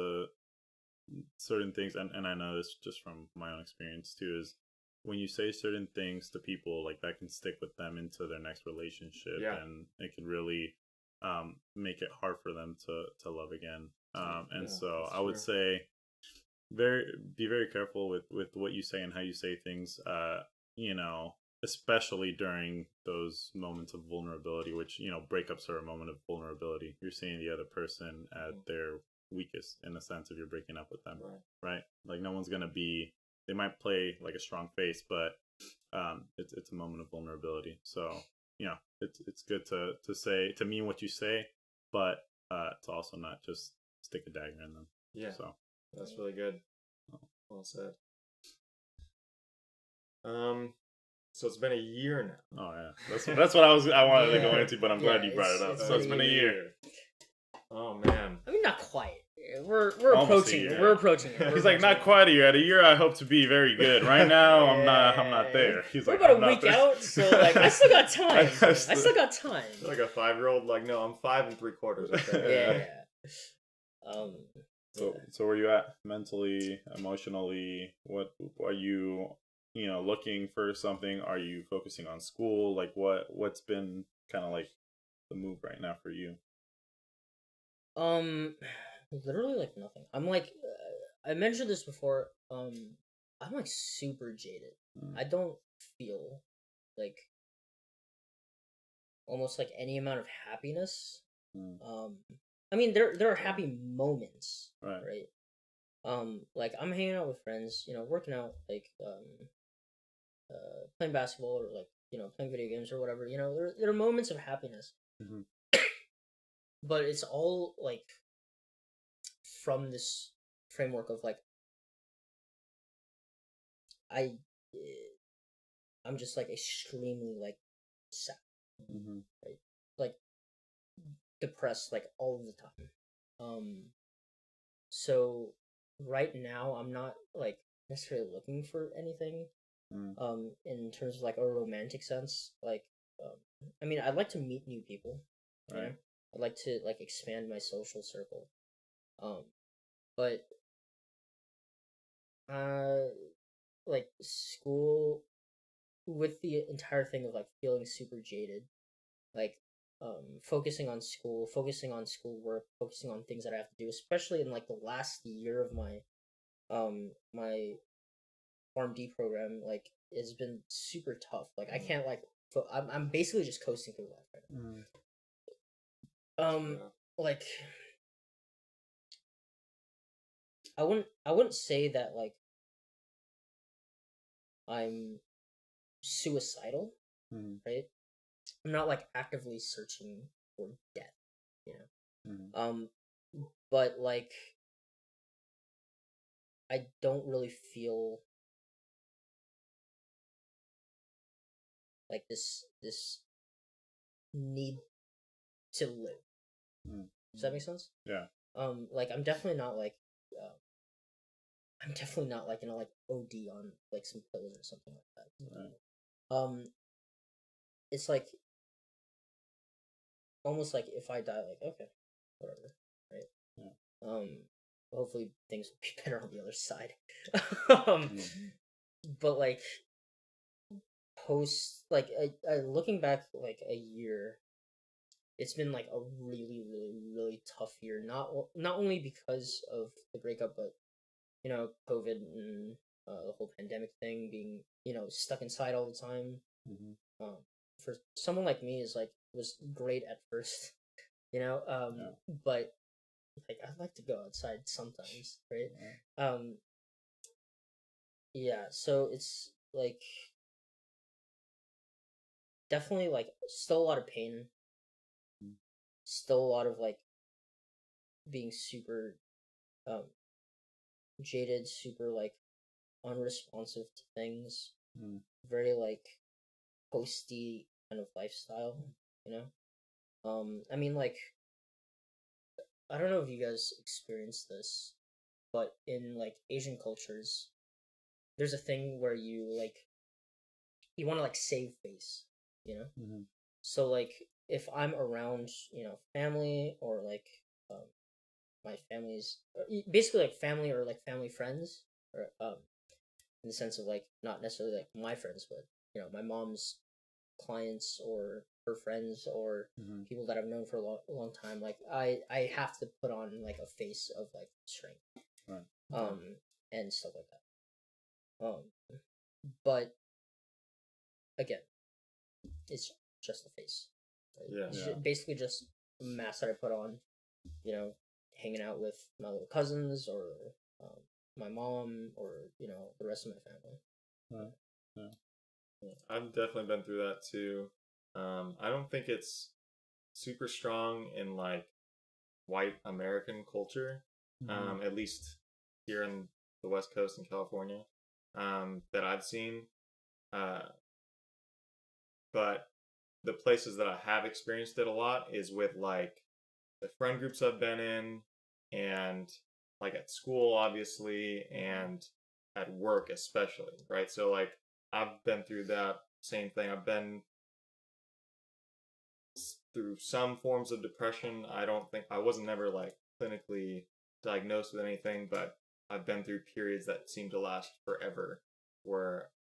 certain things, and I know this just from my own experience too, is when you say certain things to people, like that can stick with them into their next relationship, and it can really make it hard for them to love again. So I would say be very careful with what you say and how you say things, especially during those moments of vulnerability, which breakups are a moment of vulnerability. You're seeing the other person at their weakest, in the sense of you're breaking up with them, right? Like no one's gonna be, they might play like a strong face, but it's a moment of vulnerability. So it's good to mean what you say, but to also not just stick a dagger in them. So that's really good. Well said. So it's been a year now. Oh yeah, that's what I wanted to go into, but I'm glad you brought it up. So it's been a year. Oh man. I mean, not quite. We're approaching it. We're approaching it. He's like, not quite a year. At a year, I hope to be very good. Right now, I'm not there. He's we're like, about a week out, so like, I still got time. I still got time. Like a 5-year-old, like, no, I'm 5 3/4. Okay. So where you at mentally, emotionally? What are you, looking for something? Are you focusing on school? Like what's been kind of like the move right now for you? Literally like nothing. I'm like, I mentioned this before. I'm like super jaded. I don't feel like almost like any amount of happiness. I mean, there are happy moments, right? Like I'm hanging out with friends, working out, like playing basketball, or like playing video games or whatever. There are moments of happiness, but it's all like from this framework of like I'm just like extremely like sad, right? Like depressed like all of the time. So right now I'm not like necessarily looking for anything in terms of like a romantic sense. Like I mean, I'd like to meet new people, I'd like to like expand my social circle, but like school, with the entire thing of like feeling super jaded, like focusing on schoolwork, focusing on things that I have to do, especially in like the last year of my my PharmD program, like it's been super tough. Like I can't like I'm basically just coasting through life right now. Like I wouldn't say that like I'm suicidal, right? I'm not like actively searching for death, but like I don't really feel like this need to live. Does that make sense? Yeah. Like I'm definitely not like I'm definitely not like gonna like OD on like some pills or something like that. Right. It's like almost like if I die, like okay, whatever, right? Yeah. Hopefully things will be better on the other side. But like post, like I looking back like a year, it's been like a really, really, really tough year. Not only because of the breakup, but you know, COVID and the whole pandemic thing, being stuck inside all the time. Mm-hmm. For someone like me, is like was great at first, but like I'd like to go outside sometimes, right? Yeah, so it's like definitely like still a lot of pain, still a lot of like being super um jaded, super like unresponsive to things, very like posty kind of lifestyle, you know. I mean, like, I don't know if you guys experienced this, but in like Asian cultures, there's a thing where you want to like save face, you know. So like if I'm around, family or like um, my family's basically like family or like family friends, or in the sense of like not necessarily like my friends, but my mom's clients or her friends or people that I've known for a long time. Like I have to put on like a face of like strength, Right. and stuff like that. But again, it's just a face. Right? Yeah. It's basically just a mask that I put on. Hanging out with my little cousins or um, my mom or the rest of my family. Right. Yeah. I've definitely been through that too. I don't think it's super strong in like white American culture, at least here in the West Coast in California, that I've seen. But the places that I have experienced it a lot is with like the friend groups I've been in, and like at school, obviously, and at work, especially, right? So, like, I've been through that same thing. I've been through some forms of depression. I don't think I wasn't never like clinically diagnosed with anything, but I've been through periods that seem to last forever, where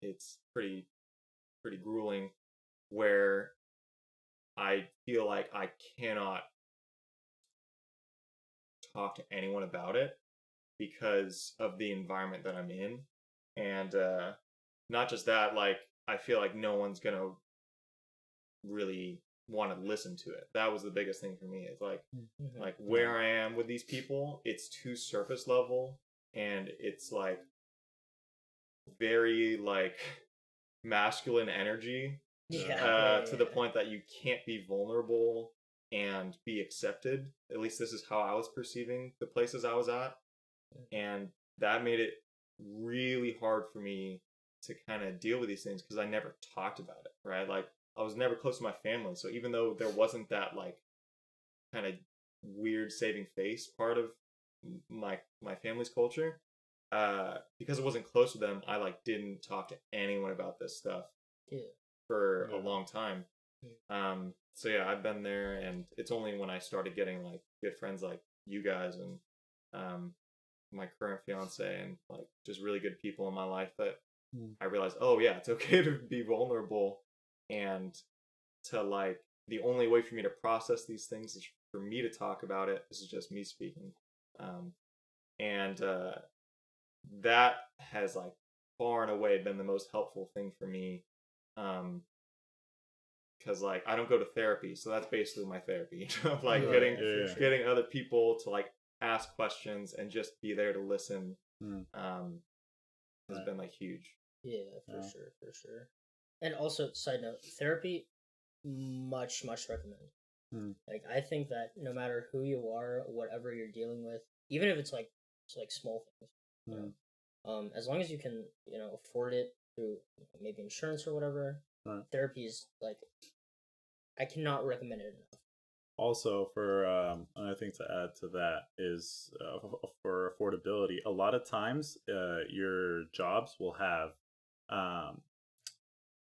it's pretty grueling, where I feel like I cannot talk to anyone about it because of the environment that I'm in. And not just that, like, I feel like no one's gonna really want to listen to it. That was the biggest thing for me. It's like where I am with these people, it's too surface level, and it's like very like masculine energy, to the point that you can't be vulnerable and be accepted. At least this is how I was perceiving the places I was at, and that made it really hard for me to kind of deal with these things because I never talked about it, right? Like, I was never close to my family, so even though there wasn't that like kind of weird saving face part of my family's culture, because I wasn't close with them, I like didn't talk to anyone about this stuff for a long time. So yeah, I've been there, and it's only when I started getting like good friends like you guys and my current fiance and like just really good people in my life that I realized, oh yeah, it's okay to be vulnerable, and to like the only way for me to process these things is for me to talk about it. This is just me speaking, and that has like far and away been the most helpful thing for me, because like I don't go to therapy, so that's basically my therapy. Like getting other people to like ask questions and just be there to listen, has been like huge. Yeah, for sure. And also, side note, therapy, much recommend. Like, I think that no matter who you are, whatever you're dealing with, even if it's like small things, as long as you can afford it through maybe insurance or whatever, therapy is like, I cannot recommend it enough. also for another thing to add to that is for affordability. A lot of times, your jobs will have um,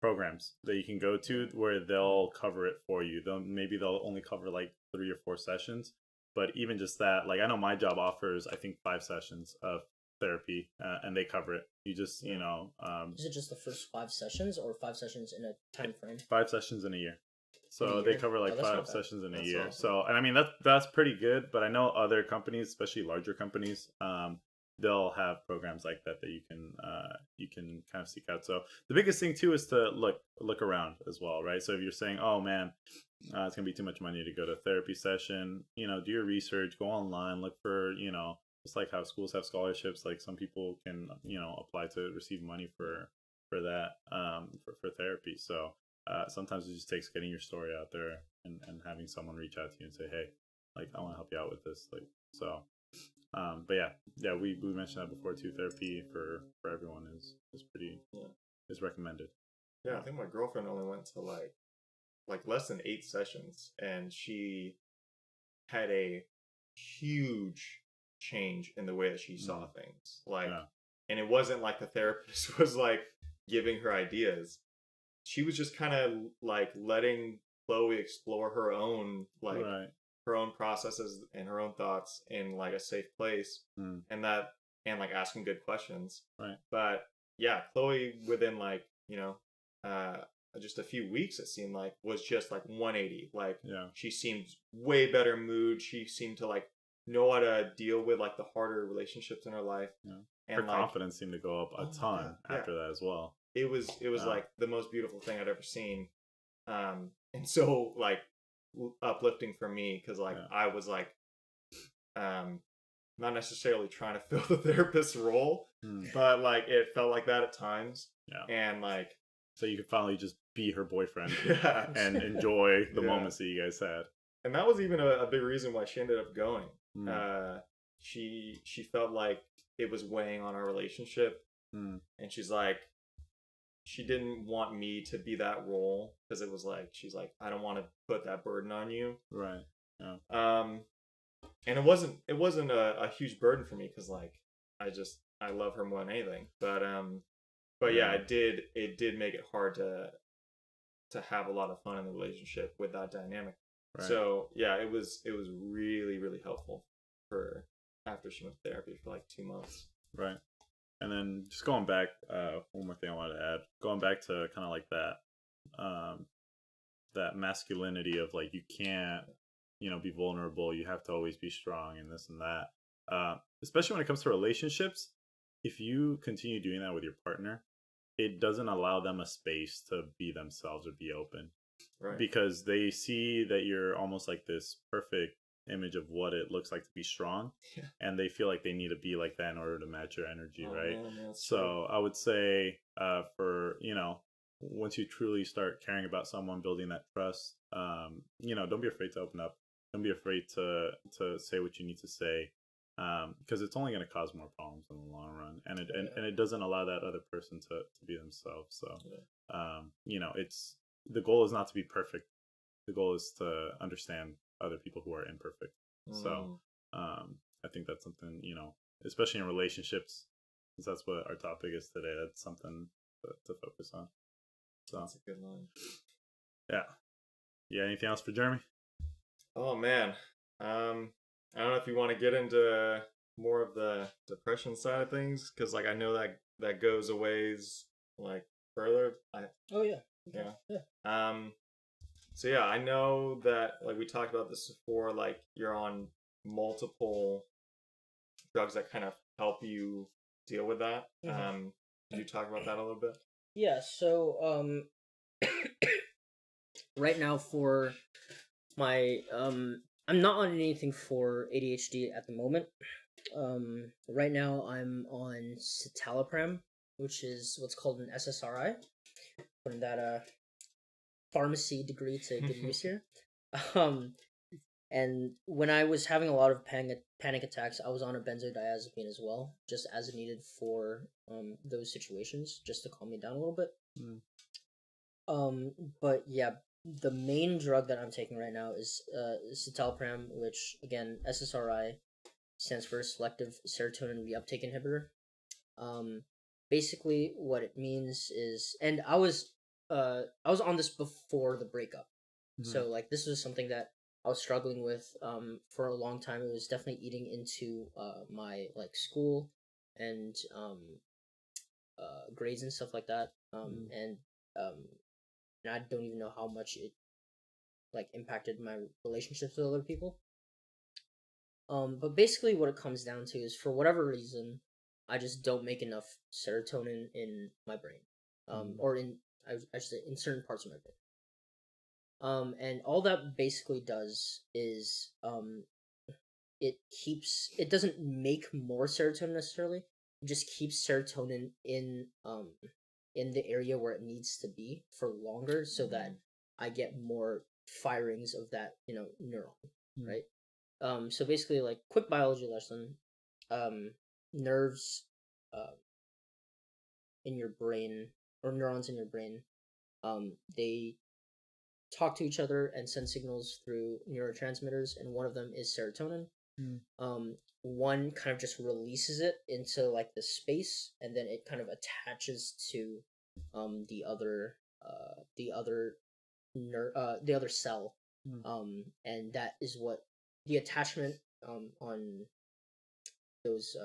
programs that you can go to where they'll cover it for you. They'll only cover like 3 or 4 sessions, but even just that, like I know my job offers I think 5 sessions of therapy, and they cover it. You just Is it just the first 5 sessions, or 5 sessions in a time frame? 5 sessions in a year. In a So year? they cover like Oh, that's not five bad. sessions in a That's year. awesome. So, and I mean that's pretty good. But I know other companies, especially larger companies, they'll have programs like that that you can kind of seek out. So the biggest thing too is to look around as well, right? So if you're saying, oh man, it's gonna be too much money to go to a therapy session, do your research, go online, look for just like how schools have scholarships, like some people can apply to receive money for that for therapy. So sometimes it just takes getting your story out there and having someone reach out to you and say, hey, like I want to help you out with this, like so. But yeah, we mentioned that before too. Therapy for everyone is pretty is recommended. Yeah, I think my girlfriend only went to like less than 8 sessions, and she had a huge change in the way that she saw things. Like, Yeah. and it wasn't like the therapist was like giving her ideas. She was just kind of like letting Chloe explore her own Right. her own processes and her own thoughts in like a safe place, and like asking good questions. Right. But yeah, Chloe within like just a few weeks, it seemed like, was just like 180. Like, Yeah. she seemed way better mood. She seemed to like know how to deal with like the harder relationships in her life. Yeah. And Her like, confidence seemed to go up a ton after that as well. It was like the most beautiful thing I'd ever seen, and so like uplifting for me, because like I was like not necessarily trying to fill the therapist's role, but like it felt like that at times. Yeah. And like, so you could finally just be her boyfriend yeah, and enjoy the moments that you guys had. And that was even a big reason why she ended up going. She felt like it was weighing on our relationship, and she's like, she didn't want me to be that role, because it was like, she's like, I don't want to put that burden on you. Right. Yeah. And it wasn't a huge burden for me, because like I love her more than anything. But yeah, it did make it hard to have a lot of fun in the relationship with that dynamic. Right. So yeah, it was really, really helpful for after she went to therapy for like 2 months. Right. And then just going back, one more thing I wanted to add, going back to kind of like that masculinity of like, you can't, be vulnerable. You have to always be strong and this and that. Especially when it comes to relationships, if you continue doing that with your partner, it doesn't allow them a space to be themselves or be open. Right. Because they see that you're almost like this perfect image of what it looks like to be strong, and they feel like they need to be like that in order to match your energy, right? Man, so true. I would say for once you truly start caring about someone, building that trust, don't be afraid to open up. Don't be afraid to say what you need to say, because it's only going to cause more problems in the long run, and it doesn't allow that other person to be themselves. So it's, the goal is not to be perfect. The goal is to understand other people who are imperfect. So I think that's something, especially in relationships, since that's what our topic is today, that's something to focus on. So that's a good line. Yeah. Anything else for Jeremy? Oh man, I don't know if you want to get into more of the depression side of things, because like I know that goes a ways like further. Oh yeah. So yeah, I know that like we talked about this before, like you're on multiple drugs that kind of help you deal with that. Could you talk about that a little bit? Yeah, so right now for my I'm not on anything for ADHD at the moment. Right now I'm on citalopram, which is what's called an SSRI. Putting that pharmacy degree to good use here. And when I was having a lot of panic attacks, I was on a benzodiazepine as well, just as needed for those situations, just to calm me down a little bit. But yeah, the main drug that I'm taking right now is citalopram, which again SSRI stands for selective serotonin reuptake inhibitor. Basically what it means is, and I was on this before the breakup, so like this was something that I was struggling with for a long time. It was definitely eating into my like school and grades and stuff like that. And I don't even know how much it like impacted my relationships with other people. But basically what it comes down to is, for whatever reason, I just don't make enough serotonin in my brain. Or in I should say in certain parts of my brain. And all that basically does is it doesn't make more serotonin necessarily. It just keeps serotonin in the area where it needs to be for longer, so that I get more firings of that neuron, right? So basically, like, quick biology lesson, nerves in your brain, or neurons in your brain, they talk to each other and send signals through neurotransmitters, and one of them is serotonin. One kind of just releases it into like the space, and then it kind of attaches to the other cell, and that is what the attachment on those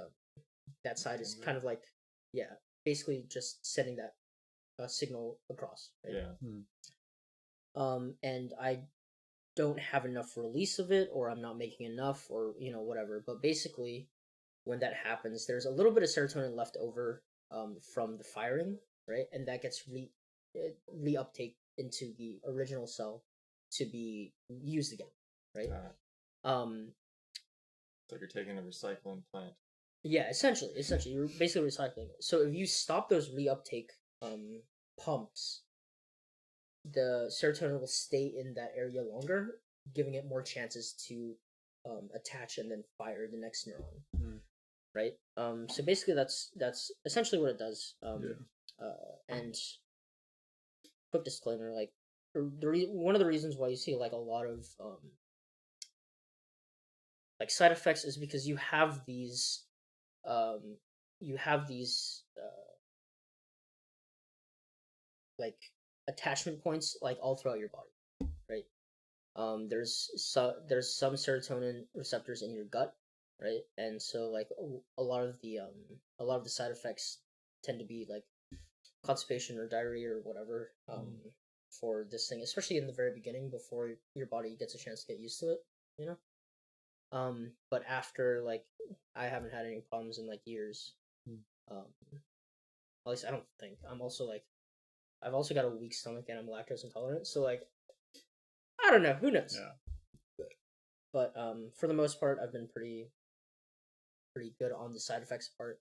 that side is kind of like, yeah, basically just sending that signal across, right? And I don't have enough release of it, or I'm not making enough, or whatever, but basically when that happens, there's a little bit of serotonin left over from the firing, right? And that gets reuptake into the original cell to be used again, right? So you're taking a recycling plant. Yeah, essentially you're basically recycling it. So if you stop those reuptake pumps, the serotonin will stay in that area longer, giving it more chances to attach and then fire the next neuron. Right. So basically that's essentially what it does. And quick disclaimer, like, one of the reasons why you see like a lot of like side effects is because you have these like attachment points like all throughout your body, right? There's some serotonin receptors in your gut, right? And so like a lot of the side effects tend to be like constipation or diarrhea or whatever, for this thing, especially in the very beginning before your body gets a chance to get used to it. But after, like, I haven't had any problems in like years. At least I don't think. I'm also like, I've also got a weak stomach and I'm lactose intolerant, so like, I don't know, who knows. But for the most part, I've been pretty good on the side effects part.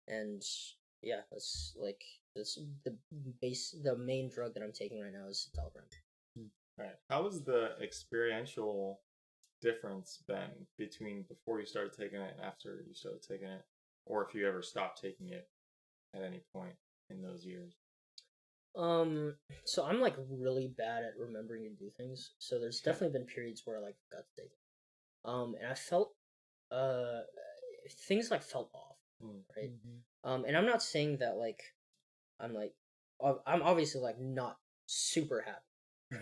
And yeah, that's the main drug that I'm taking right now is citalopram. Right. How has the experiential difference been between before you started taking it and after you started taking it, or if you ever stopped taking it at any point in those years? So I'm like really bad at remembering to do things. So there's definitely been periods where I like forgot to take it. And I felt things like felt off, right? And I'm not saying that like I'm obviously like not super happy,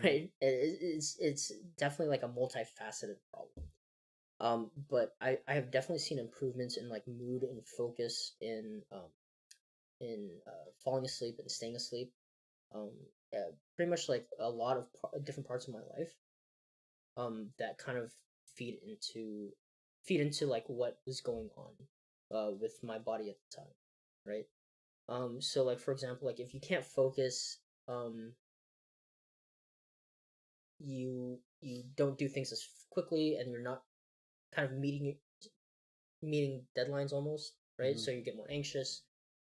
right? It's definitely like a multifaceted problem. But I have definitely seen improvements in like mood and focus in falling asleep and staying asleep. Pretty much like a lot of different parts of my life. That kind of feed into like what was going on with my body at the time, right? So like, for example, like if you can't focus, you don't do things as quickly, and you're not kind of meeting deadlines almost, right? So you get more anxious,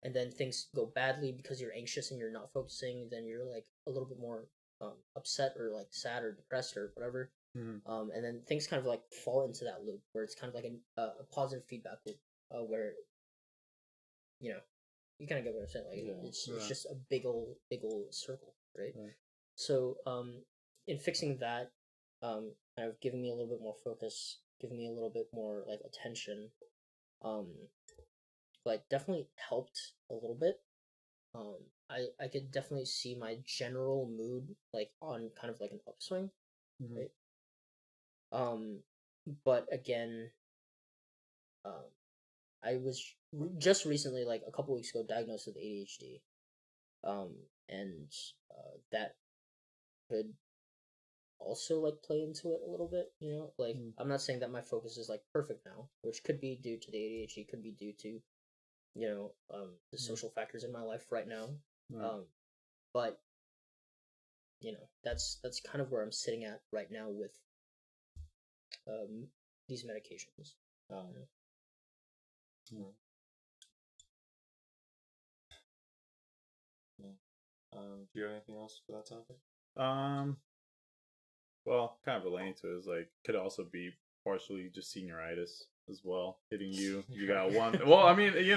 and then things go badly because you're anxious and you're not focusing. Then you're like a little bit more upset or like sad or depressed or whatever. And then things kind of like fall into that loop where it's kind of like a positive feedback loop, where you kind of get what I'm saying. Like it's just a big old circle. right? Right. So in fixing that, kind of giving me a little bit more focus, giving me a little bit more like attention, um, like definitely helped a little bit. I could definitely see my general mood like on kind of like an upswing, Mhm. right? But again, um, I was just recently, like a couple weeks ago, diagnosed with ADHD, um, and that could also like play into it a little bit. Like Mm. I'm not saying that my focus is like perfect now, which could be due to the ADHD, could be due to the social factors in my life right now. Right. But that's kind of where I'm sitting at right now with these medications. Yeah. Do you have anything else for that topic? Well, kind of relating to it is like could also be partially just senioritis as well hitting you. You got one. Well, I mean, we've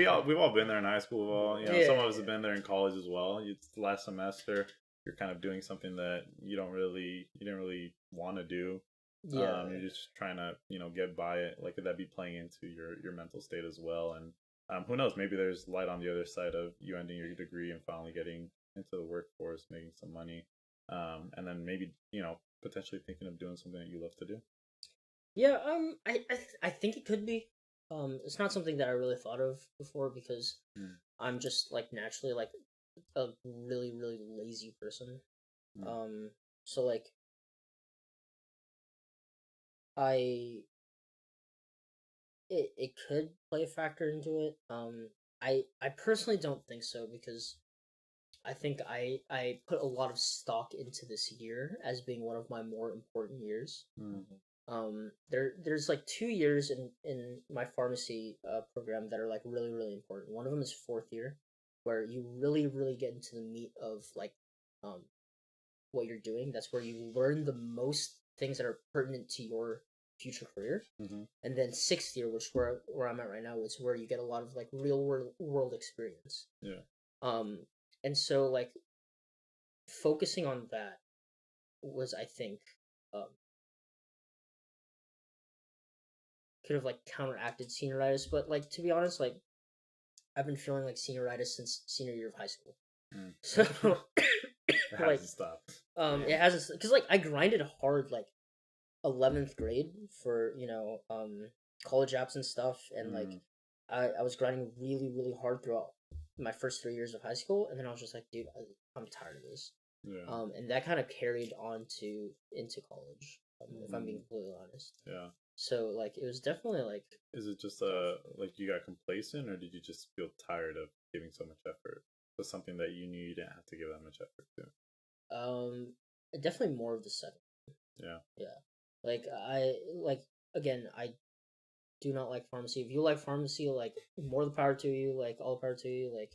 all been there in high school. Some of us have been there in college as well. It's last semester. You're kind of doing something that you didn't really want to do. Yeah. You're just trying to get by it. Like could that be playing into your mental state as well? And who knows? Maybe there's light on the other side of you ending your degree and finally getting into the workforce, making some money, and then maybe potentially thinking of doing something that you love to do. Yeah, I think it could be. It's not something that I really thought of before because I'm just like naturally like a really really lazy person. So like I it could play a factor into it. I personally don't think so because I think I put a lot of stock into this year as being one of my more important years. There's like 2 years in my pharmacy program that are like really really important. One of them is fourth year, where you really really get into the meat of like um what you're doing. That's where you learn the most things that are pertinent to your future career. And then sixth year, which where I'm at right now, is where you get a lot of like real world experience. Yeah. And so like focusing on that was, I think, um could have like counteracted senioritis, but like to be honest, like I've been feeling like senioritis since senior year of high school. So It like hasn't stopped. it hasn't, because like I grinded hard like 11th grade for college apps and stuff, and like I was grinding really really hard throughout my first 3 years of high school, and then I was just like, dude, I'm tired of this. Yeah. And that kind of carried on to into college, if I'm being completely honest. Yeah. So like it was definitely like, Is it just like you got complacent, or did you just feel tired of giving so much effort to something that you knew you didn't have to give that much effort to? definitely more of the second. Yeah. Like again, I do not like pharmacy. If you like pharmacy, like more the power to you, like all the power to you, like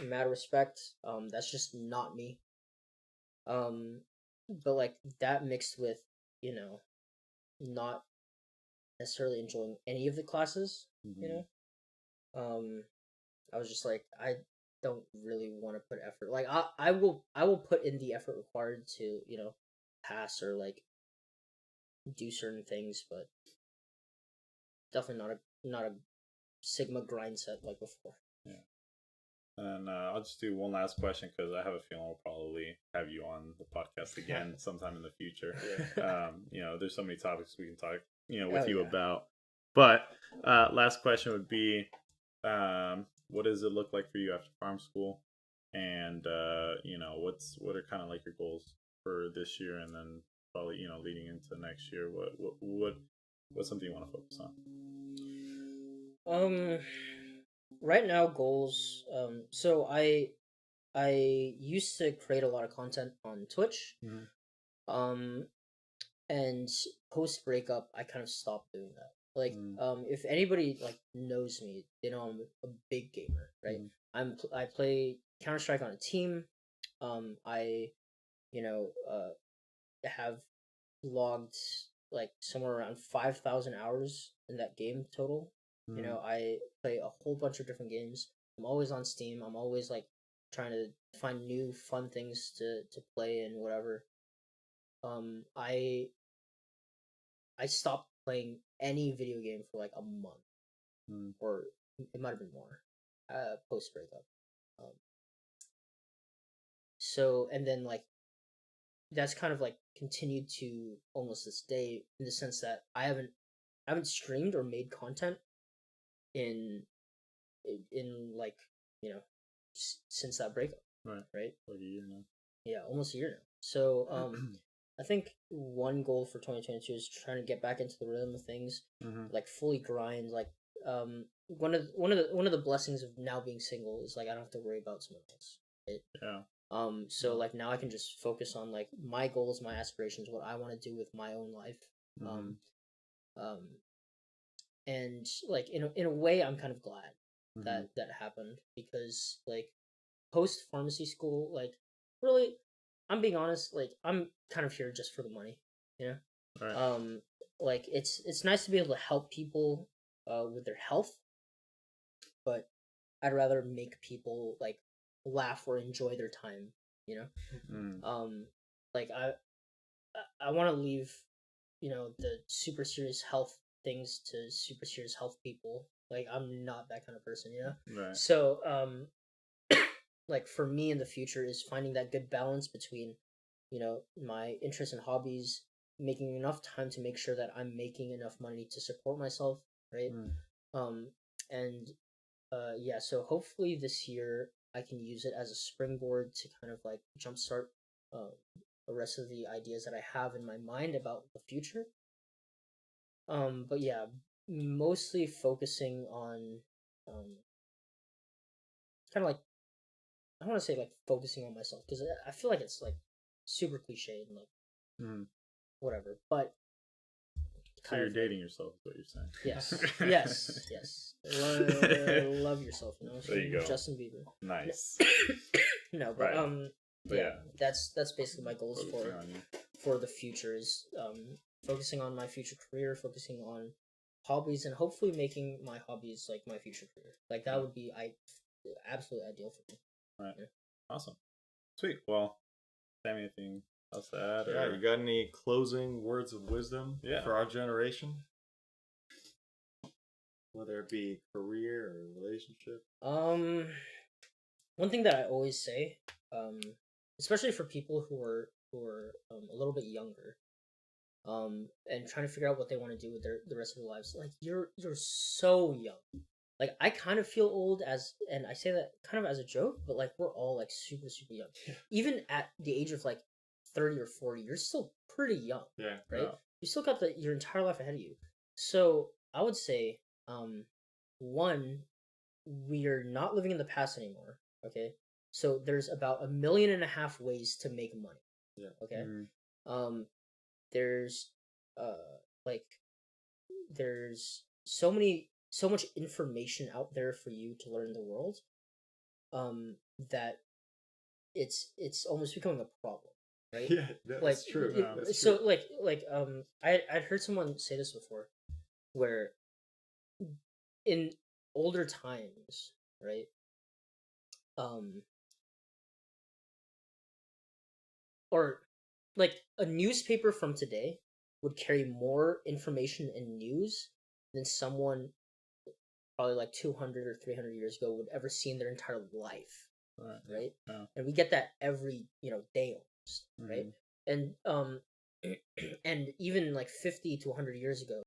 mad respect. That's just not me. But like that mixed with not necessarily enjoying any of the classes, I was just like, I don't really want to put effort. Like I will put in the effort required to pass or like do certain things, but definitely not a Sigma grind set like before. Yeah. And I'll just do one last question because I have a feeling we'll probably have you on the podcast again sometime in the future. There's so many topics we can talk, with you about. But last question would be, what does it look like for you after farm school? And what are kind of like your goals for this year, and then probably leading into next year? What's something you want to focus on? Right now goals. So I used to create a lot of content on Twitch. And post breakup, I kind of stopped doing that. Like, if anybody like knows me, they know I'm a big gamer, right? I play Counter Strike on a team. I have logged like somewhere around 5,000 hours in that game total. I play a whole bunch of different games. I'm always on Steam. I'm always like trying to find new fun things to play and whatever. I stopped playing any video game for like a month, or it might have been more, post breakup. So, and then like that's kind of like continued to almost this day, in the sense that I haven't streamed or made content in like, since that breakup. Right. Like a year now. Yeah, almost a year now. So I think one goal for 2022 is trying to get back into the rhythm of things, like fully grind. Like one of the blessings of now being single is like I don't have to worry about someone else. Right? Yeah. So like now I can just focus on like my goals, my aspirations, what I want to do with my own life. And like in a way I'm kind of glad that happened, because like post pharmacy school, like really, I'm being honest, like I'm kind of here just for the money, Right. Like it's nice to be able to help people with their health, but I'd rather make people like laugh or enjoy their time, like I want to leave, the super serious health things to super serious health people. Like I'm not that kind of person, Right. So like for me in the future is finding that good balance between, my interests and hobbies, making enough time to make sure that I'm making enough money to support myself, right? And yeah, so hopefully this year I can use it as a springboard to kind of like jumpstart the rest of the ideas that I have in my mind about the future. But yeah, mostly focusing on kind of like, I want to say like focusing on myself, because I feel like it's like super cliche and like whatever. But so you're dating yourself, is what you're saying? Yes, yes. Love yourself, There you go. Justin Bieber. Nice. No, but Right. yeah, that's basically my goals Focusing for the future is focusing on my future career, focusing on hobbies, and hopefully making my hobbies like my future career. Like that would be absolutely ideal for me. Right. Yeah. Awesome. Sweet. Well, Sammy, anything else to add? Yeah, or... you got any closing words of wisdom for our generation? Whether it be career or relationship? One thing that I always say, especially for people who are a little bit younger, and trying to figure out what they want to do with the rest of their lives, like you're so young. Like I kind of feel old, and I say that kind of as a joke, but like we're all like super super young. Even at the age of like 30 or 40, you're still pretty young. Yeah. Right. Yeah. You still got your entire life ahead of you. So I would say, one, we are not living in the past anymore. Okay. So there's about 1.5 million ways to make money. Yeah. Okay. There's like there's so much information out there for you to learn the world, that it's almost becoming a problem, right? Yeah, that's like, true. That's so true. like I'd heard someone say this before, where in older times, right, or like a newspaper from today would carry more information and news than someone probably like 200 or 300 years ago would ever see in their entire life, right? Yeah. And we get that every day almost, right? And and even like 50 to 100 years ago,